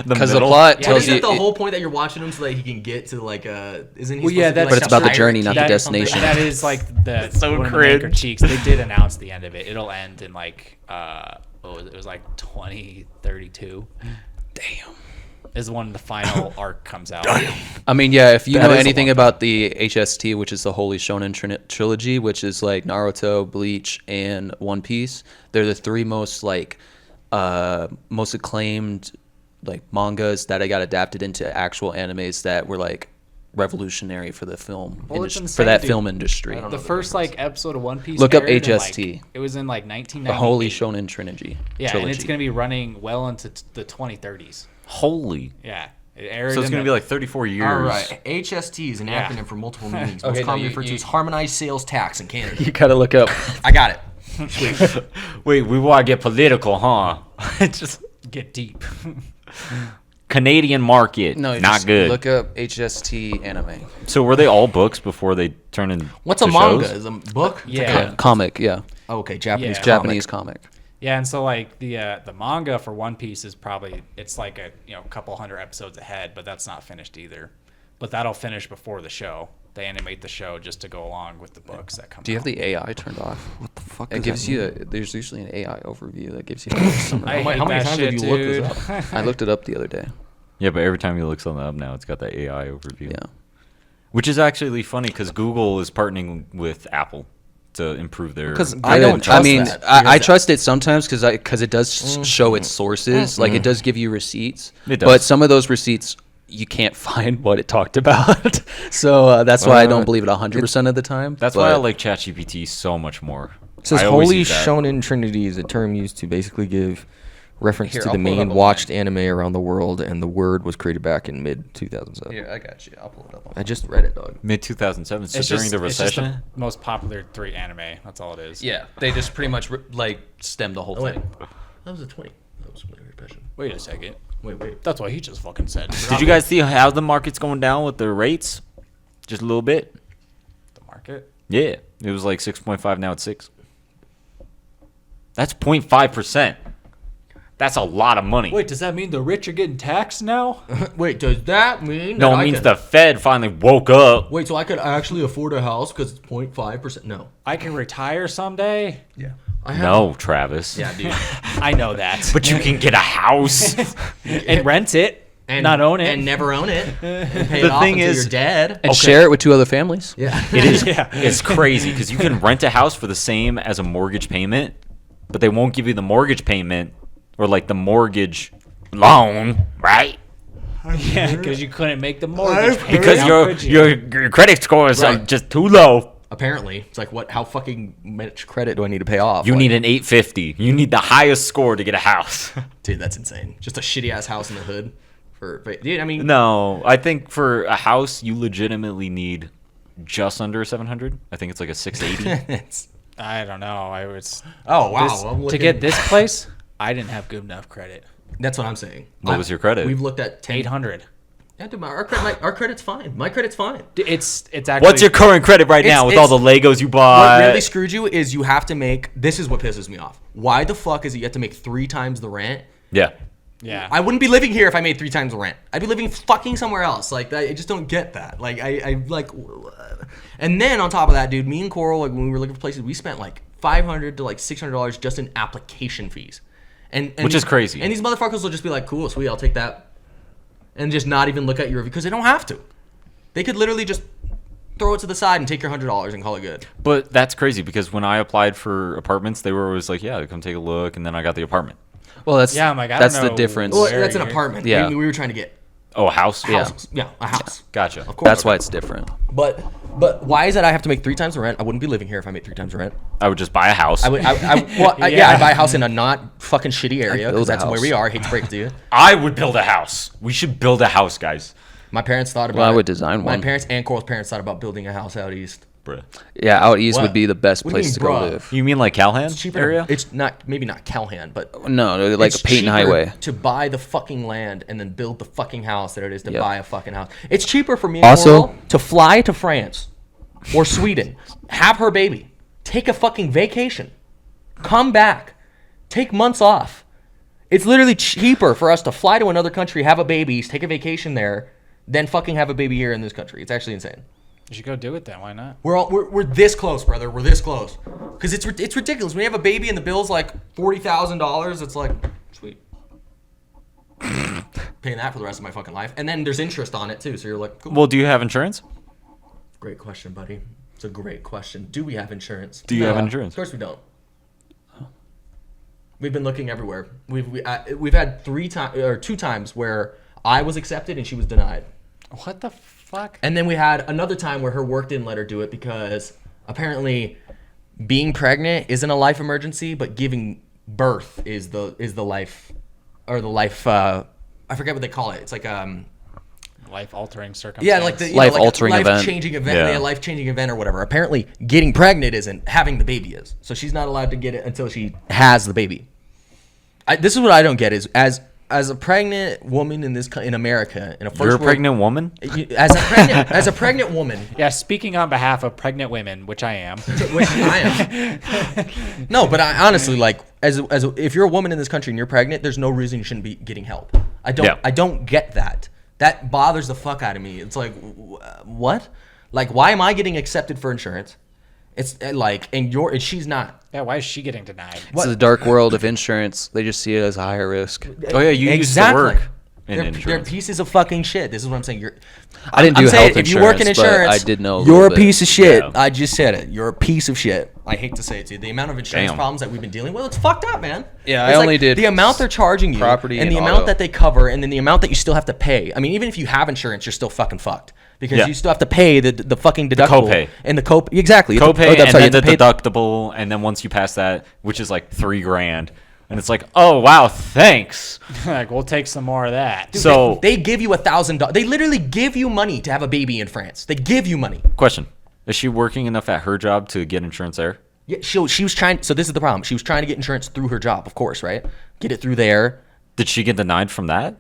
because the middle? plot Yeah, tells Isn't you. that the whole point that you're watching him so that he can get to like isn't he? Well, yeah, supposed to be, that's- like, But it's about the pirate journey, not the king or something? destination. That is like the so one of the Maker cringe. Cheeks. They did announce the end of it. It'll end in like it was like 2032. Damn. Is when the final arc comes out. I mean, yeah, if you That know is a anything long about the HST, which is the Holy Shonen Trilogy, which is like Naruto, Bleach, and One Piece, they're the three most most acclaimed like mangas that I got adapted into actual animes that were like revolutionary for the film Well, it's industry, for insane, that dude. film industry. don't The know first episode of One Piece. Look up aired in, HST. it was in like 1998. The Holy Shonen Trilogy. Yeah, and it's gonna be running well into the 2030s. Holy. Yeah, it aired. So it's in going to the- be like 34 years. All right. HST is an Yeah. acronym for multiple meanings. Okay, Most no, commonly you- referred to you- as harmonized sales tax in Canada. You gotta look up. I got it. Sweet. Wait, we want to get political, huh? It's just get deep. Canadian market. No, not just good. Look up HST anime. So were they all books before they turned in? What's a manga? Is a book? Yeah. Comic, yeah, Oh, okay, Japanese. Yeah. comic. Japanese comic. Yeah, and so like the manga for One Piece is probably it's like a couple hundred episodes ahead, but that's not finished either. But that'll finish before the show. They animate the show just to go along with the books that come. Do you have out. the AI turned off? What the fuck? It gives you. There's usually an AI overview that gives you a summary. I How hate many that times have shit, you looked dude. this up? I looked it up the other day. Yeah, but every time you look something up now, it's got that AI overview. Yeah. Which is actually funny because Google is partnering with Apple to improve their. 'Cause I don't trust that. I trust it sometimes because it does show its sources. Like it does give you receipts. It does. But some of those receipts you can't find what it talked about. So that's why I don't believe it 100% of the time. That's why I like ChatGPT so much more. It says I always Holy use that. Shonen Trinity is a term used to basically give reference Here, to I'll the pull it up main online. watched anime around the world, and the word was created back in mid 2007. Here, I got you. I'll pull it up. I just read it, dog. Mid 2007. So It's during just- the it's just recession. the most popular 3 anime. That's all it is. Yeah, they just pretty much like stem the whole thing. That was a 20. That was my impression. Wait a second. Wait. That's what he just fucking said. Did you guys see how the market's going down with the rates? Just a little bit. The market? Yeah, it was like 6.5. Now it's 6. That's 0.5%. That's a lot of money. Wait, does that mean the rich are getting taxed now? Wait, does that mean? No, that it I means could- the Fed finally woke up. Wait, so I could actually afford a house because it's 0.5%? No. I can retire someday? Yeah. No, Travis. Yeah, dude. I know that. But you can get a house. And rent it, And not own it. and never own it. And pay The it off thing until is- you're dead. And share it with 2 other families. Yeah. It is. Yeah. It's crazy because you can rent a house for the same as a mortgage payment, but they won't give you the mortgage payment or like the mortgage loan, right? Yeah, because you couldn't make the mortgage payment. Because How your could you? your credit scores are Right. just too low. Apparently, it's like how fucking much credit do I need to pay off? You Like, need an 850. You need the highest score to get a house. dude, that's insane. Just a shitty ass house in the hood dude. I mean, No, I think for a house you legitimately need just under 700. I think it's like a 680. it's, I don't know. I was oh wow, this- I'm to looking- get this place. I didn't have good enough credit. That's what I'm saying. What was your credit? We've looked at 10. 800. Yeah, dude, our credit's fine. My credit's fine. It's actually. What's your current credit right now with all the Legos you bought? What really screwed you is you have to make. This is what pisses me off. Why the fuck is it you have to make 3 times the rent? Yeah. Yeah. I wouldn't be living here if I made 3 times the rent. I'd be living fucking somewhere else. Like I just don't get that. Like I like, and then on top of that, dude, me and Coral, like when we were looking for places, we spent like $500 to like $600 just in application fees, and Which is crazy. And these motherfuckers will just be like, cool, sweet, I'll take that, and just not even look at your review because they don't have to. They could literally just throw it to the side and take your $100 and call it good. But that's crazy because when I applied for apartments, they were always like, "Yeah, come take a look," and then I got the apartment. Well, that's Yeah, I'm like, I that's don't the know. difference. Well, Where that's an you're- apartment. Yeah. We were trying to get Oh, a house. houses. Yeah, a house. Gotcha. Of course. That's why it's different. But why is that I have to make 3 times the rent? I wouldn't be living here if I made 3 times the rent. I would just buy a house. I would. Yeah, Yeah. I'd buy a house in a not fucking shitty area build because a that's where house. we are. I hate to break it to you. I would build a house. We should build a house, guys. My parents thought about. Well, I it. would design My one. parents and Coral's parents thought about building a house out east. Bruh. Yeah, out east What? would be the best What do you place to mean, go bruh? live. You mean like Calhan It's cheaper. area? It's not maybe not Calhan, but No, like it's a Peyton cheaper Highway. to buy the fucking land and then build the fucking house than it is to Yep. buy a fucking house. It's cheaper for me and Also- Coral to fly to France or Sweden, have her baby, take a fucking vacation, come back, take months off. It's literally cheaper for us to fly to another country, have a baby, take a vacation there, than fucking have a baby here in this country. It's actually insane. You should go do it then. Why not? We're this close, brother. We're this close. Because it's ridiculous. When you have a baby and the bill's like $40,000, it's like, sweet. Paying that for the rest of my fucking life. And then there's interest on it too. So you're like, cool. Well, do you have insurance? Great question, buddy. It's a great question. Do we have insurance? Do you have No, insurance? Of course we don't. We've been looking everywhere. We've had 2 times where I was accepted and she was denied. What the fuck? And then we had another time where her work didn't let her do it because apparently being pregnant isn't a life emergency, but giving birth is the life or the life. I forget what they call it. It's like Life-altering circumstance. yeah, like the Life-altering event. life-changing event, Yeah. yeah, life-changing event or whatever. Apparently, getting pregnant isn't. Having the baby is. So she's not allowed to get it until she has the baby. This is what I don't get: is as a pregnant woman in America in a first You're a world- pregnant woman? as a pregnant woman. Yeah, speaking on behalf of pregnant women, which I am. Which I am. No, but I honestly like if you're a woman in this country and you're pregnant, there's no reason you shouldn't be getting help. I don't get that. That bothers the fuck out of me. It's like what? Like why am I getting accepted for insurance? It's like and she's not. Yeah, why is she getting denied? It's the dark world of insurance. They just see it as a higher risk. Oh yeah, you used to work in They're insurance. pieces of fucking shit. This is what I'm saying. I didn't I'm do saying health if you work in insurance, but insurance, I did know a you're a little bit. piece of shit. Yeah. I just said it. You're a piece of shit. I hate to say it to you. The amount of insurance Damn. problems that we've been dealing with, it's fucked up, man. Yeah, It's I like only did the amount they're charging you, property and and the amount auto. that they cover, and then the amount that you still have to pay. I mean, even if you have insurance, you're still fucking fucked because Yeah. you still have to pay the fucking deductible copay. and the copay. Exactly, You have to- Copay I'm and sorry, you then have the to pay- deductible, and then once you pass that, which is like $3,000, and it's like, oh wow, thanks. Like, we'll take some more of that. Dude, So- they give you $1,000. They literally give you money to have a baby in France. They give you money. Question: is she working enough at her job to get insurance there? Yeah, she was trying. So this is the problem. She was trying to get insurance through her job, of course, right? Get it through there. Did she get denied from that?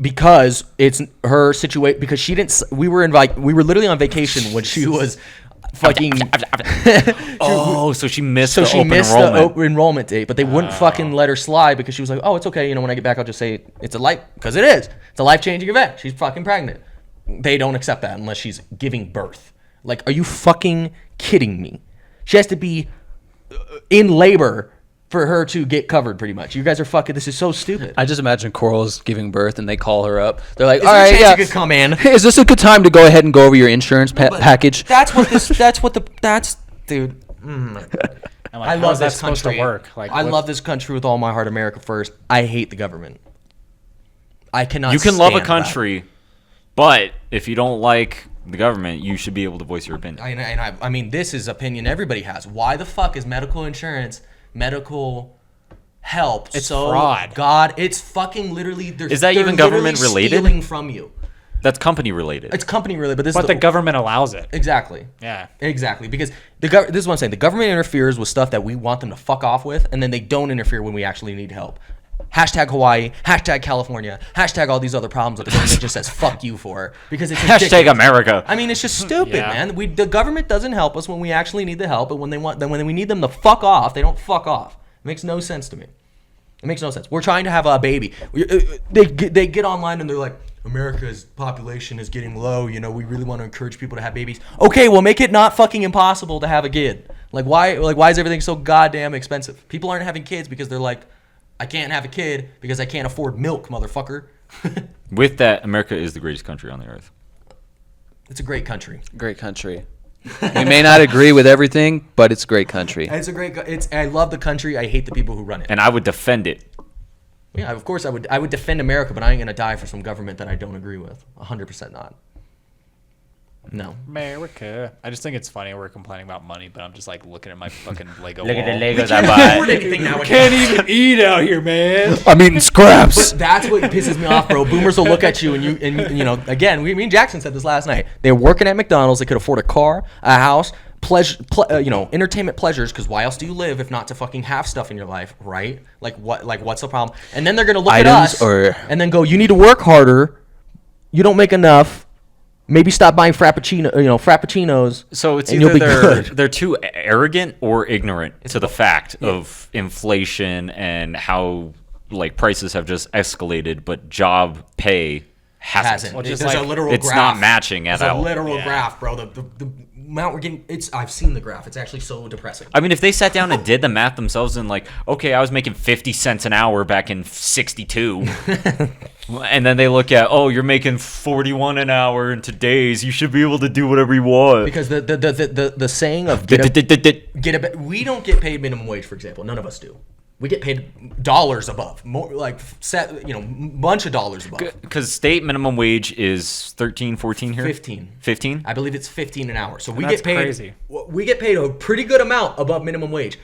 Because it's her situation. Because she didn't. We were literally on vacation when she was fucking. Oh, so she missed So the she open missed enrollment. the open enrollment date, but they wouldn't fucking let her slide because she was like, "Oh, it's okay. You know, when I get back, I'll just say it's a life because it is. It's a life-changing event. She's fucking pregnant." They don't accept that unless she's giving birth. Like, are you fucking kidding me? She has to be in labor for her to get covered, pretty much. You guys are fucking. This is so stupid. I just imagine Coral's giving birth and they call her up. They're like, Is all there a right, chance yeah. you could come in? Hey, is this a good time to go ahead and go over your insurance package? That's dude. I'm like, I how love is that this supposed country. to work? Like, I what- love this country with all my heart. America first. I hate the government. I cannot. You can love a stand that. country, but if you don't like the government, you should be able to voice your opinion. I mean, this is opinion everybody has. Why the fuck is medical insurance, medical help It's so fraud. God, it's fucking literally. Is that even government related? Stealing from you. That's company related. It's company related, but this But is the government allows it. exactly. Yeah. Exactly, because this is what I'm saying. The government interferes with stuff that we want them to fuck off with, and then they don't interfere when we actually need help. Hashtag Hawaii, hashtag California, hashtag all these other problems that the government just says fuck you for because it's Hashtag ridiculous. America. I mean, it's just stupid, Yeah. man. The government doesn't help us when we actually need the help, and when we need them to fuck off, they don't fuck off. It makes no sense to me. It makes no sense. We're trying to have a baby. They get online and they're like, America's population is getting low. You know, we really want to encourage people to have babies. Okay, well, make it not fucking impossible to have a kid. Why is everything so goddamn expensive? People aren't having kids because they're like, I can't have a kid because I can't afford milk, motherfucker. With that, America is the greatest country on the earth. It's a great country. Great country. We may not agree with everything, but it's a great country. It's a great. I love the country. I hate the people who run it. And I would defend it. Yeah, of course I would. I would defend America, but I ain't gonna die for some government that I don't agree with. 100% not. No. America. I just think it's funny we're complaining about money, but I'm just like looking at my fucking Lego Look wall. at the Legos Can't I afford buy. anything nowadays. Can't even eat out here, man. I'm eating scraps. But that's what pisses me off, bro. Boomers will look at you and you know, again, me and Jackson said this last night. They're working at McDonald's. They could afford a car, a house, entertainment pleasures. Because why else do you live if not to fucking have stuff in your life, right? What's the problem? And then they're gonna look at us and then go, you need to work harder. You don't make enough. Maybe stop buying frappuccinos. So it's and you'll either be good. they're too arrogant or ignorant to the fact of inflation and how like prices have just escalated, but job pay hasn't. Well, just there's like- a literal It's graph. not matching at There's all. a literal Yeah. graph, bro. The amount we're getting, I've seen the graph. It's actually so depressing. I mean, if they sat down and did the math themselves and like, okay, I was making 50 cents an hour back in 62. And then they look at, oh, you're making 41 an hour in today's. You should be able to do whatever you want. Because the saying of we don't get paid minimum wage, for example. None of us do. We get paid dollars above, more like bunch of dollars above. Because state minimum wage is 13, 14 here? 15. 15? I believe it's 15 an hour. So we that's get paid. crazy. We get paid a pretty good amount above minimum wage.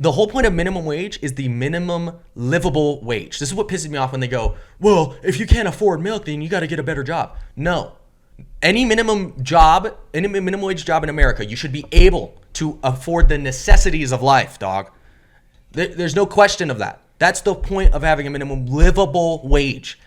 The whole point of minimum wage is the minimum livable wage. This is what pisses me off when they go, well, if you can't afford milk, then you got to get a better job. No. Any minimum wage job in America, you should be able to afford the necessities of life, dog. There's no question of that. That's the point of having a minimum livable wage.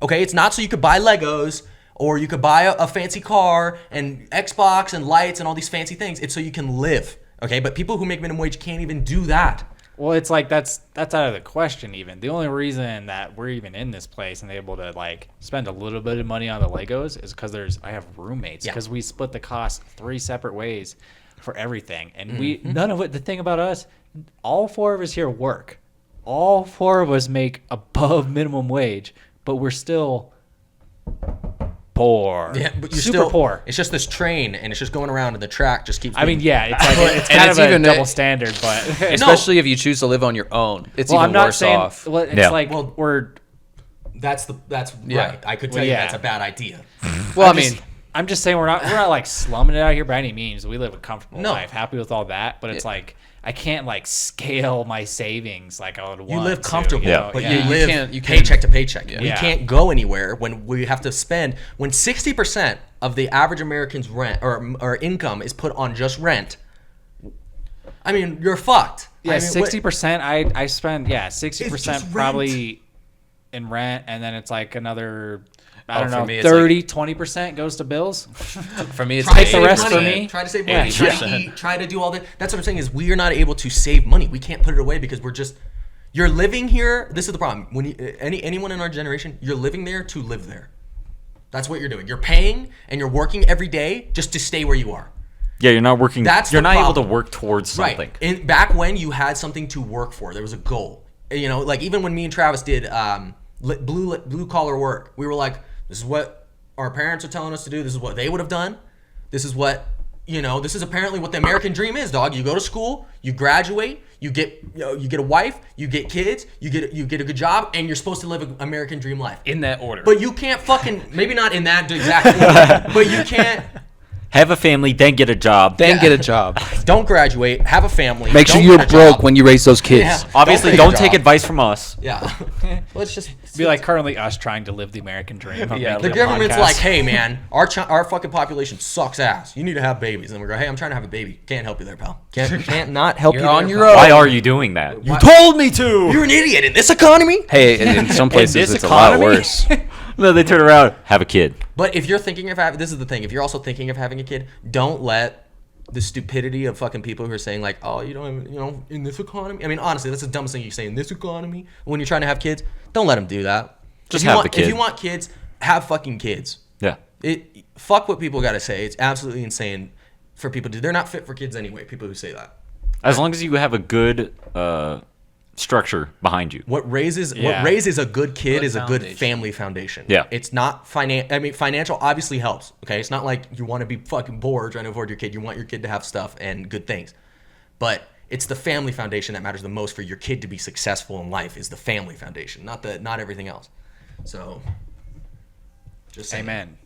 Okay, it's not so you could buy Legos or you could buy a fancy car and Xbox and lights and all these fancy things. It's so you can live. Okay, but people who make minimum wage can't even do that. Well, it's like that's out of the question even. The only reason that we're even in this place and able to like spend a little bit of money on the Legos is because I have roommates. Yeah. Because we split the cost 3 separate ways for everything, and we none of it. The thing about us, all 4 of us here work. All 4 of us make above minimum wage, but we're still poor. Yeah, but you're super still poor. It's just this train and it's just going around and the track just keeps I mean, being- yeah, it's like it's And kind it's of a even- double standard, but Especially if you choose to live on your own. It's well, even I'm not worse saying. off. Well, it's Yeah. like Well, we're. that's Yeah. right. I could tell Well, you yeah. that's a bad idea. Well, I'm just saying we're not like slumming it out here by any means. We live a comfortable No. life, happy with all that. But it's like I can't like scale my savings like I would want. You live to, comfortable, Yeah. but yeah. you You live can't- you can't- paycheck to paycheck. Yeah. We Yeah. can't go anywhere when we have to spend. When 60% of the average American's rent or income is put on just rent, I mean, you're fucked. Yeah, I mean, 60%. I spend 60% just probably in rent, and then it's like another. I don't for know, me, it's 30, 20% goes to bills. For me, it's Try to Take the save rest money. for me. Try to save Yeah, money. Try to eat. Try to do all that. That's what I'm saying is we are not able to save money. We can't put it away because we're just. You're living here. This is the problem. When anyone in our generation, you're living there to live there. That's what you're doing. You're paying and you're working every day just to stay where you are. Yeah, you're not working. That's you're the not able problem. to work towards something. Right. Back when you had something to work for, there was a goal. You know, like even when me and Travis did blue collar work, we were like, this is what our parents are telling us to do. This is what they would have done. This is what, you know, this is apparently what the American dream is, dog. You go to school, you graduate, you get a wife, you get kids, you get a good job, and you're supposed to live an American dream life. In that order. But you can't fucking, maybe not in that exact order, but you can't. Have a family, then get a job. Then get a job. Don't graduate, have a family. Make sure don't you're get a broke job. when you raise those kids. Yeah. Obviously, take a don't job. take advice from us. Yeah. Let's just It'd be like currently us trying to live the American dream. of Yeah, making the a government's podcast. like, hey man, our fucking population sucks ass. You need to have babies. And we go, hey, I'm trying to have a baby. Can't help you there, pal. Can't not help You're you. on there, your pal. own. Why are you doing that? You Why- told me to. You're an idiot in this economy. Hey, in some places this it's a lot economy? worse. No, they turn around. Have a kid. But if you're thinking of having, this is the thing. If you're also thinking of having a kid, don't let the stupidity of fucking people who are saying like, oh, you don't, you know, in this economy. I mean, honestly, that's the dumbest thing you say in this economy. When you're trying to have kids, don't let them do that. Just if you have want, the kid. If you want kids, have fucking kids. Yeah. Fuck what people got to say. It's absolutely insane for people to. They're not fit for kids anyway. People who say that. As long as you have a good structure behind you. What raises Yeah. a good kid Good is a good foundation. family foundation. Yeah. It's not financial obviously helps. Okay, it's not like you want to be fucking bored trying to afford your kid. You want your kid to have stuff and good things, but it's the family foundation that matters the most for your kid to be successful in life. Is the family foundation, not everything else. So, just saying. Amen.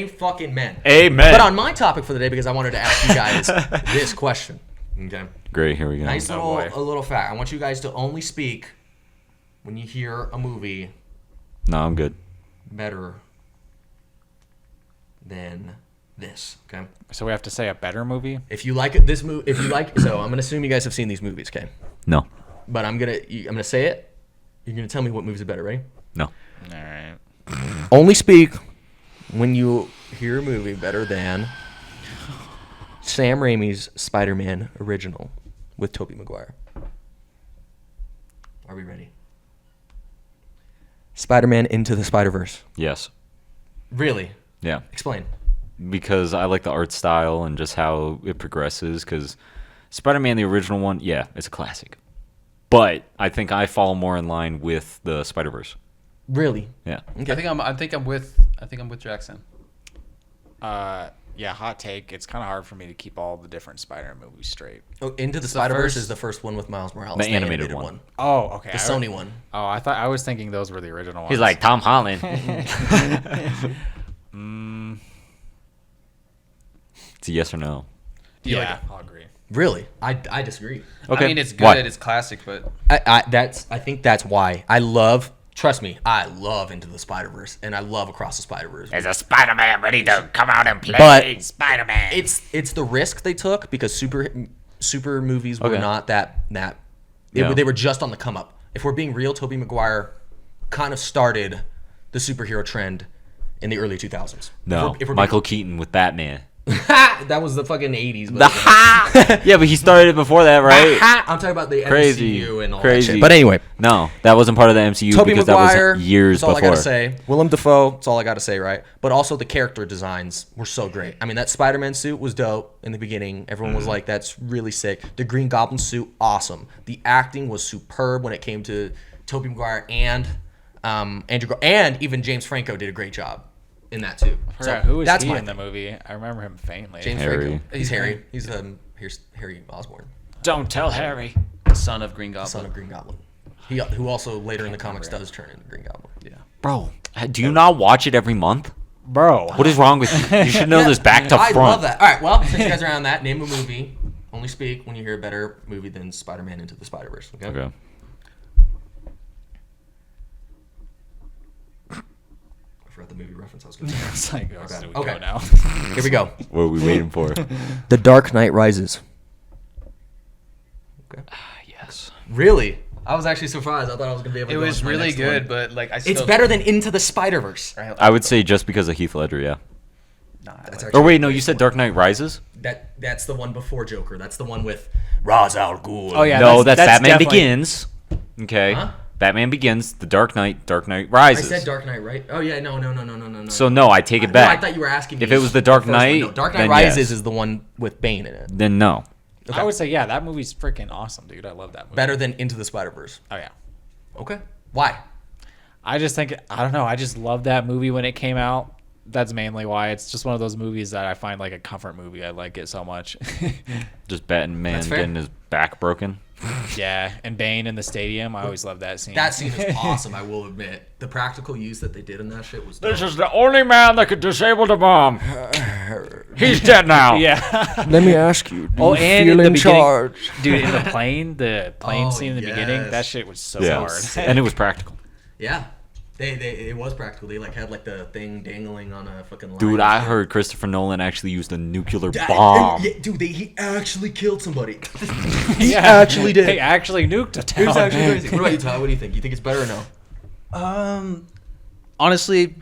Fucking men. Amen. But on my topic for the day, because I wanted to ask you guys this question. Okay. Great. Here we go. Nice boy. little fact. I want you guys to only speak when you hear a movie No, I'm good. better than this. Okay. So we have to say a better movie. If you like this movie, so I'm gonna assume you guys have seen these movies. Okay. No. But I'm gonna say it. You're gonna tell me what movies are better, right? No. All right. Only speak when you hear a movie better than Sam Raimi's Spider-Man original with Tobey Maguire. Are we ready? Spider-Man Into the Spider-Verse. Yes. Really? Yeah. Explain. Because I like the art style and just how it progresses. Because Spider-Man, the original one, yeah, it's a classic. But I think I fall more in line with the Spider-Verse. Really? Yeah. I think I'm with Jackson. Yeah, hot take. It's kind of hard for me to keep all the different Spider-Man movies straight. Oh, Into the the Spider-Verse first- is the first one with Miles Morales. The animated one. Oh, okay. The Sony one. Oh, I was thinking those were the original ones. He's like Tom Holland. It's a yes or no. Yeah, I'll agree. Really? I disagree. Okay. I mean, it's good. Why? It's classic, but I think that's why I love. Trust me, I love Into the Spider-Verse and I love Across the Spider-Verse. Is a Spider-Man ready to come out and play But Spider-Man? It's the risk they took because super movies were Okay. not that Yeah. they were just on the come up. If we're being real, Tobey Maguire kind of started the superhero trend in the early 2000s. No. If we're Michael Keaton with Batman. that was the fucking 80s. The ha! Yeah, but he started it before that, right? I'm talking about the Crazy. MCU and all Crazy. that shit. But anyway, No, that wasn't part of the MCU Tobey because Maguire. that was years That's all before. I gotta say. Willem Dafoe. That's all I gotta say, right? But also the character designs were so great. I mean, that Spider-Man suit was dope in the beginning. Everyone was like, "That's really sick." The Green Goblin suit, awesome. The acting was superb when it came to Tobey Maguire and Andrew and even James Franco did a great job in that too. I forgot, who was that's he my in the thing. movie? I remember him faintly. James Harry. Franco. He's Harry. Here's Harry Osborn, Don't tell Harry. son of Green Goblin. son of Green Goblin. Who also later in the comics does turn into Green Goblin. Yeah. Bro, do you not watch it every month? Bro. What is wrong with you? You should know this back to I front. love that. All right, well, since you guys are on that, name a movie. Only speak when you hear a better movie than Spider-Man Into the Spider-Verse. Okay. Okay. I forgot the movie reference I was going to It's like, oh, bad. so we Okay. go now. Here we go. What are we waiting for? The Dark Knight Rises. Yes. Really? I was actually surprised. I thought I was going to be able to It go was into my really next good, one. but like I still It's better than Into the Spider-Verse. I would say just because of Heath Ledger, yeah. Nah, That's Or actually wait, no, you said Dark Knight Rises? That's the one before Joker. That's the one with Ra's al Ghul. Oh, yeah. No, that's Batman definitely- Begins. Okay. Huh? Batman Begins, The Dark Knight, Dark Knight Rises. I said Dark Knight, right? Oh yeah, no. So no, I take it No, back. I thought you were asking me If it was The Dark first one. Knight, No, Dark Knight then Rises yes. is the one with Bane in it. Then no. Okay. I would say, yeah, that movie's freaking awesome, dude. I love that movie. Better than Into the Spider-Verse. Oh, yeah. Okay. Why? I just think, I don't know. I just loved that movie when it came out. That's mainly why. It's just one of those movies that I find like a comfort movie. I like it so much. Just Batman That's fair. getting his back broken. Yeah. And Bane in the stadium. I always love that scene. That scene is awesome, I will admit. The practical use that they did in that shit was dope. This is the only man that could disable the bomb. He's dead now. Yeah. Let me ask you, Oh, and in the beginning, dude, in the plane Oh, scene in the beginning, yes. that shit was so Yeah. hard. And it was practical. Yeah. It was practical. They like had like the thing dangling on a fucking line. Dude, and I shit. heard Christopher Nolan actually used a nuclear Yeah, bomb. yeah, dude, he actually killed somebody. He actually did. He actually nuked a It was town. actually crazy. What about you, Ty? What do you think? You think it's better or no? Honestly,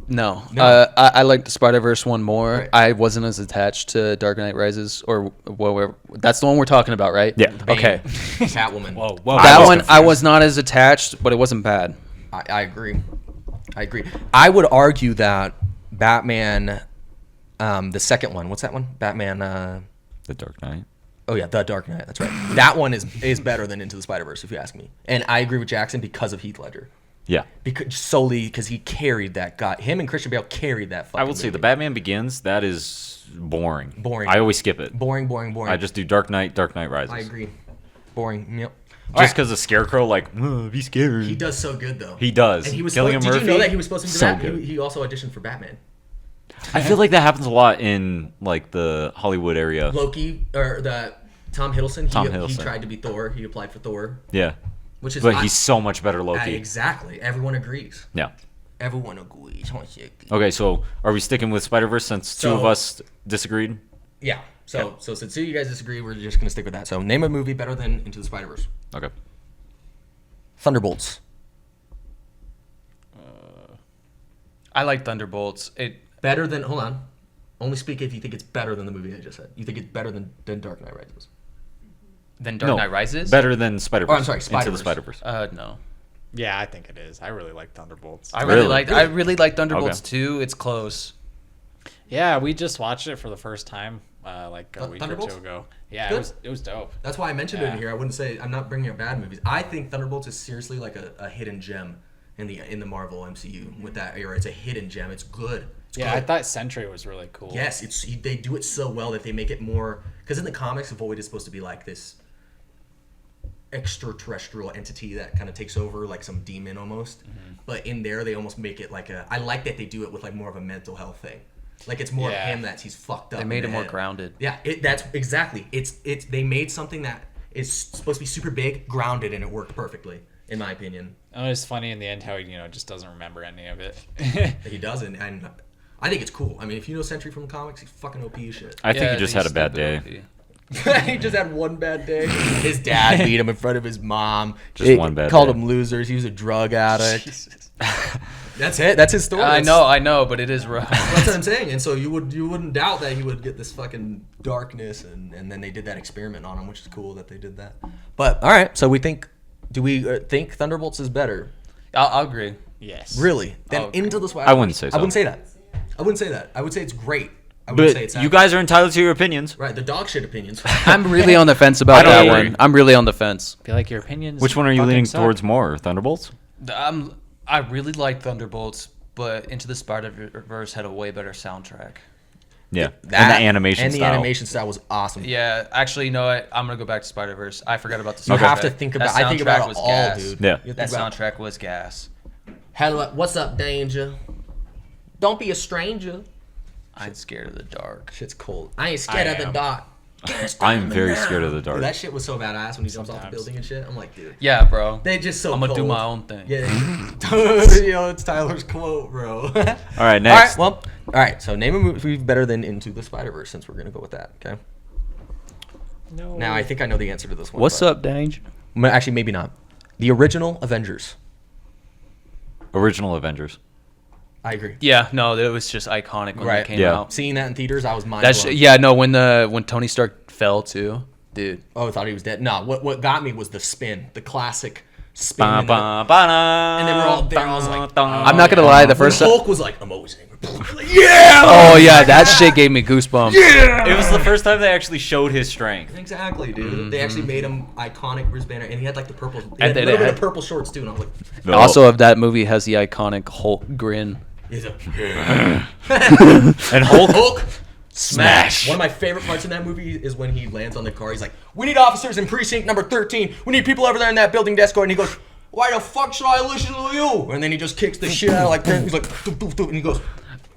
no. No. I like the Spider-Verse one more. Right. I wasn't as attached to Dark Knight Rises or whatever. That's the one we're talking about, right? Yeah. Okay. Catwoman. Whoa, whoa. That was one I confused. was not as attached, but it wasn't bad. I agree. I would argue that Batman, the second one, what's that one? Batman, The Dark Knight. oh yeah, The Dark Knight, that's right. That one is better than Into the Spider-Verse, if you ask me. And I agree with Jackson because of Heath Ledger. Yeah. Solely because he carried that guy. Him and Christian Bale carried that fucking I will say the movie. Batman Begins, that is boring. Boring. I always skip it. Boring. I just do Dark Knight Rises. I agree. Boring, yep. Just because the Scarecrow, like, be scared. He does so good, though. He does. And he was Cillian supposed, did you know Murphy, that he was supposed to do so that? good. He also auditioned for Batman. I feel like that happens a lot in, like, the Hollywood area. Loki, or the Tom Hiddleston, Tom he Hiddleston. tried to be Thor. He applied for Thor, Yeah. which is... But he's so much better Loki. Exactly. Everyone agrees. Yeah. Everyone agrees. Okay, so are we sticking with Spider-Verse since two of us disagreed? Yeah. So since two of you guys disagree, we're just going to stick with that. So name a movie better than Into the Spider-Verse. Okay. Thunderbolts. I like Thunderbolts. Better than... Hold on. Only speak if you think it's better than the movie I just said. You think it's better than Dark Knight Rises. Then Dark Knight Rises? Better than Spider-Verse. Oh, I'm sorry, Into the Spider-Verse. Spider-Verse. No. Yeah, I think it is. I really like Thunderbolts. I really Really? like Thunderbolts Okay. too. It's close. Yeah, we just watched it for the first time like a week or Thunderbolts? two ago. Yeah, Good. it was dope. That's why I mentioned it Yeah. in here. I wouldn't say... I'm not bringing up bad movies. I think Thunderbolts is seriously like a hidden gem in the Marvel MCU with that era. It's a hidden gem. It's good. It's Yeah, I good. thought Sentry was really cool. Yes, they do it so well that they make it more... Because in the comics, Void is supposed to be like this extraterrestrial entity that kind of takes over, like some demon almost. But in there, they almost make it like a... I like that they do it with like more of a mental health thing. Like it's more of Yeah. him that he's fucked up. They in made the it more head. grounded. Yeah, that's exactly. It's they made something that is supposed to be super big, grounded, and it worked perfectly, in my opinion. And it's funny in the end how he, just doesn't remember any of it. He doesn't, and I think it's cool. I mean, if you know Sentry from the comics, he's fucking OP as shit. I think he just had a bad day. He just had one bad day. His dad beat him in front of his mom. Just one bad Called day. him losers. He was a drug addict. That's it. That's his story. I know, but it is rough. That's what I'm saying. And so you wouldn't doubt that he would get this fucking darkness, and then they did that experiment on him, which is cool that they did that. But all right, so do we think Thunderbolts is better? I'll agree. Yes. Really? Then Oh, Into the Spider. I wouldn't say so. I wouldn't say that. I would say it's great. I wouldn't say But it's you guys are entitled to your opinions. right. The dog shit opinions. I'm really on the fence about I don't that agree. one. I'm really on the fence. I feel like your opinions. Which one are you fucking leaning suck. towards more? Thunderbolts? I really like Thunderbolts, but Into the Spider-Verse had a way better soundtrack. Yeah. and the animation and style. the animation style was awesome. Yeah, actually, you know what? I'm gonna go back to Spider-Verse. I forgot about the You soundtrack. have to think about. That I think about soundtrack it was all, gas. dude. Yeah. You think That about- soundtrack was gas. Hello, what's up, Danger? Don't be a stranger. I'm scared of the dark. Shit's cold. I ain't scared I of the am. dark. I'm very scared of the dark. Dude, that shit was so badass when he jumps off the Sometimes. building and shit. I'm like, dude, Yeah, bro. they just so. I'm gonna do cold. my own thing. Yeah. Yo, it's Tyler's quote, bro. All right, All right, next. well, all right. So name a movie better than Into the Spider-Verse, since we're gonna go with that. Okay. No. Now I think I know the answer to this one. What's but- up, Dange? Actually, maybe not. The original Avengers. Original Avengers. I agree. Yeah, no, it was just iconic when Right. it came Yeah. out. Seeing that in theaters, I was mind That's blown. yeah, no, when Tony Stark fell too, dude. Oh, I thought he was dead. No, what got me was the spin, the classic spinning. And they were all there. I was like, I'm not gonna lie. The first time. Hulk was like amazing. Yeah. Oh yeah, that shit gave me goosebumps. It was the first time they actually showed his strength. Exactly, dude. They actually made him iconic Bruce Banner, and he had like the purple. He And had a they little bit had- of purple shorts too, and I was like, Also, if that movie has the iconic Hulk grin. he's a And Hulk. Smash. One of my favorite parts in that movie is when he lands on the car. He's like, "We need officers in precinct number 13. We need people over there in that building desk." And he goes, "Why the fuck should I listen to you?" And then he just kicks the shit out of like, he's like, "Doof, doof, doof," and he goes,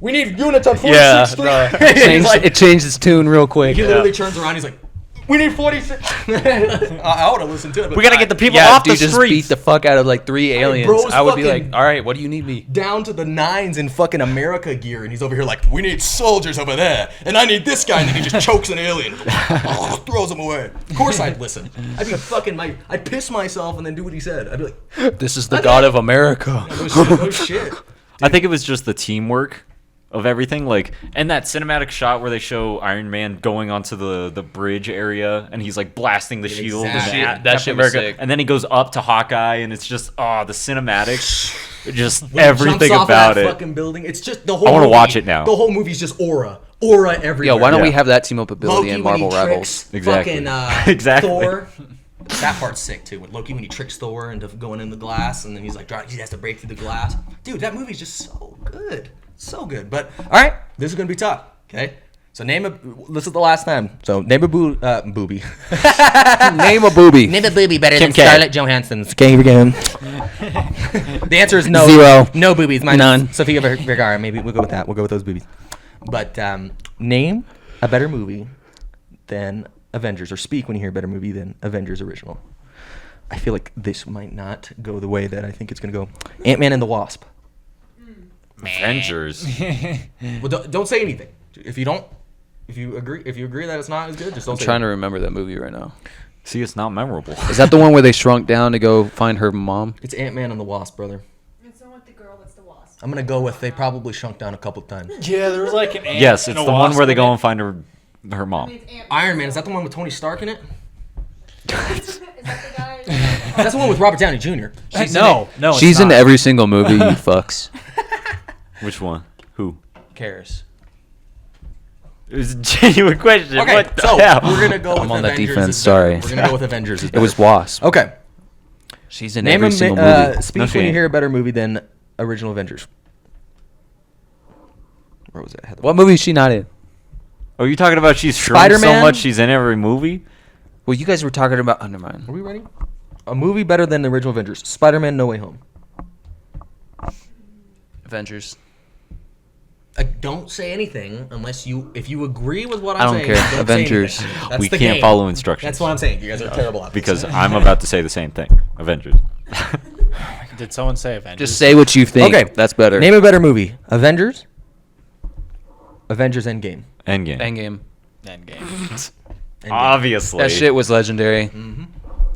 "We need units on 46th Street." He's like, It changed its tune real quick. he literally turns around. He's like, "We need 46." I would have listened to it. But we gotta get the people Yeah, off dude, the just streets. beat the fuck out of like 3 aliens. bro's I would be fucking- like, all right, what do you need me? down to the nines in fucking America gear, and he's over here like, "We need soldiers over there, and I need this guy," and then he just chokes an alien, throws him away. Of course I'd listen. I'd be fucking I'd piss myself and then do what he said. I'd be like, This is the god of America. "No shit." I think it was just the teamwork of everything, like, and that cinematic shot where they show Iron Man going onto the bridge area, and he's like blasting the shield. exactly. And That shit was Captain sick. And then he goes up to Hawkeye, and it's just the cinematics, just When he everything jumps off about of that it. fucking building. It's just the whole. I wanna movie- watch it now. The whole movie's just aura everywhere. Yo, why don't we Yeah. have that team up ability Loki in when he Marvel tricks Rivals? Exactly. fucking Exactly. Thor. That part's sick too. With Loki when he tricks Thor into going in the glass, and then he's like, he has to break through the glass. Dude, that movie's just so good, so good. But all right, this is gonna be tough. Okay, so this is the last time. So name a booby. Name a booby. Name a booby better Kim than K. Scarlett Johansson's. Okay, here we go. The answer is no. Zero. No boobies. Mine None. is Sofia Vergara. Maybe we'll go with that. We'll go with those boobies. But name a better movie than Avengers, or speak when you hear a better movie than Avengers original. I feel like this might not go the way that I think it's gonna go. Ant-Man and the Wasp. Avengers. Well, don't say anything. If you agree that it's not as good, just don't I'm say trying to anything. remember that movie right now. See, it's not memorable. Is that the one where they shrunk down to go find her mom? It's Ant-Man and the Wasp, brother. It's the one with the girl that's the wasp. I'm gonna go with they probably shrunk down a couple times. Yeah, there was like an ant Yes, and it's a the one wasp where they in go it. and find her I mom. mean, it's Ant. Iron Man, is that the one with Tony Stark in it? Is that the guy? That's the one with Robert Downey Jr. No, it's She's in not. every single movie, you fucks. Which one? Who? Cares. It was a genuine question. Okay, What the so hell? we're gonna go with I'm on that Avengers. defense, is better. sorry. We're gonna go with Avengers. Is It was better. Wasp. Okay. She's in Name every a single movie. speak No, when she you ain't. hear a better movie than original Avengers. Where was it? I had the- What movie is she not in? Oh, you talking about she's shrunk so Spider-Man? much she's in every movie? Well, you guys were talking about. Oh, never mind. Are we ready? A movie better than the original Avengers. Spider-Man: No Way Home. Avengers. Don't say anything unless if you agree with what I'm I don't saying. care. Don't say Avengers. anything. That's We the can't game. follow instructions. That's what I'm saying. You guys are terrible at this. Because I'm about to say the same thing. Avengers. Did someone say Avengers? Just say what you think. Okay, That's better. Name a better movie. Avengers. Avengers Endgame. Endgame. Endgame. Endgame. Endgame. Obviously. That shit was legendary.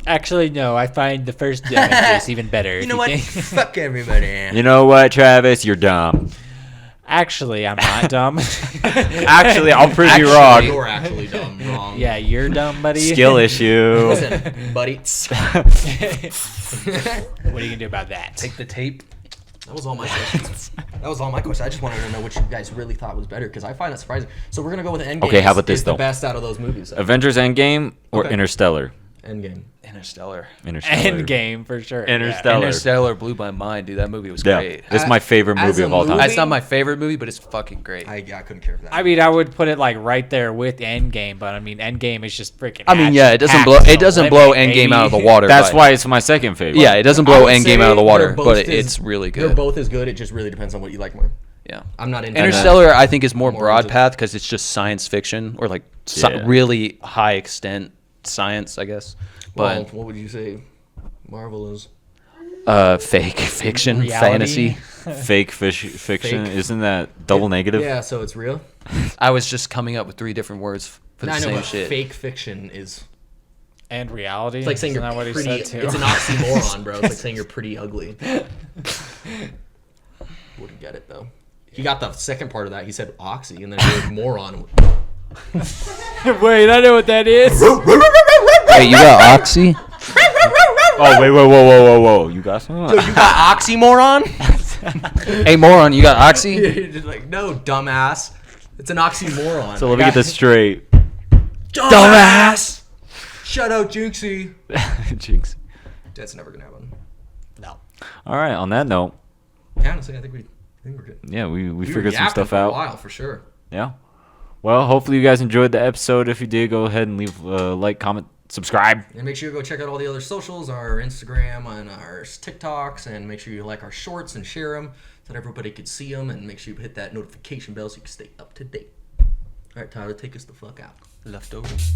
Actually, no. I find the first Avengers even better. You know what? Fuck everybody. You know what, Travis? You're dumb. Actually, I'm not dumb. Actually, I'll prove you wrong. You're actually dumb. Wrong. Yeah, you're dumb, buddy. Skill issue. Listen, buddy. What are you gonna do about that? Take the tape. That was all my questions. That was all my questions. I just wanted to know what you guys really thought was better because I find it surprising. So we're gonna go with Endgame. Okay, how about this, is the though? best out of those movies. Avengers Endgame or Okay. Interstellar? Endgame. Interstellar. Interstellar. Endgame for sure. Yeah. Interstellar. Interstellar blew my mind, dude. That movie was Yeah. great. It's my favorite As movie a of all time. movie- It's not my favorite movie, but it's fucking great. I couldn't care for that. I mean, I would put it like right there with Endgame, but I mean, Endgame is just freaking. I mean, yeah, it doesn't blow. It doesn't blow Endgame out of the water. That's but- why it's my second favorite. Yeah, it doesn't I blow would Endgame say out of the water, they're both but as- it's really They're good. both as good. It just really depends on what you like more. Yeah. I'm not into Interstellar, I think, is more More broad into- path because it's just science fiction or like Yeah. really high extent science, I guess. Well, But what would you say? Marvel is. fake fiction, Reality. fantasy. Fake fiction. Fake. Isn't that double negative? Yeah, so it's real. I was just coming up with 3 different words for the I know, same but shit. fake fiction is. And reality. It's like saying Isn't you're that what he pretty. said too? It's an oxymoron, bro. It's like saying you're pretty ugly. Wouldn't get it though. He got the second part of that. He said oxy, and then he was moron. Wait, I know what that is. Wait, you got Oxy? Oh wait, whoa! You got some? Yo, you got oxymoron? Hey, moron, you got oxy? You're just like, no, dumbass. It's an oxymoron. So let me get this straight. Dumbass! Shout out Jinxie. Jinx. That's never gonna happen. No. All right. On that note, Yeah, honestly, I think we're good. yeah, we We figured were some yapping stuff for a out. while for sure. Yeah. Well, hopefully you guys enjoyed the episode. If you did, go ahead and leave a like, comment, subscribe. And make sure you go check out all the other socials, our Instagram and our TikToks, and make sure you like our shorts and share them so that everybody could see them, and make sure you hit that notification bell so you can stay up to date. All right, Tyler, take us the fuck out. Leftovers.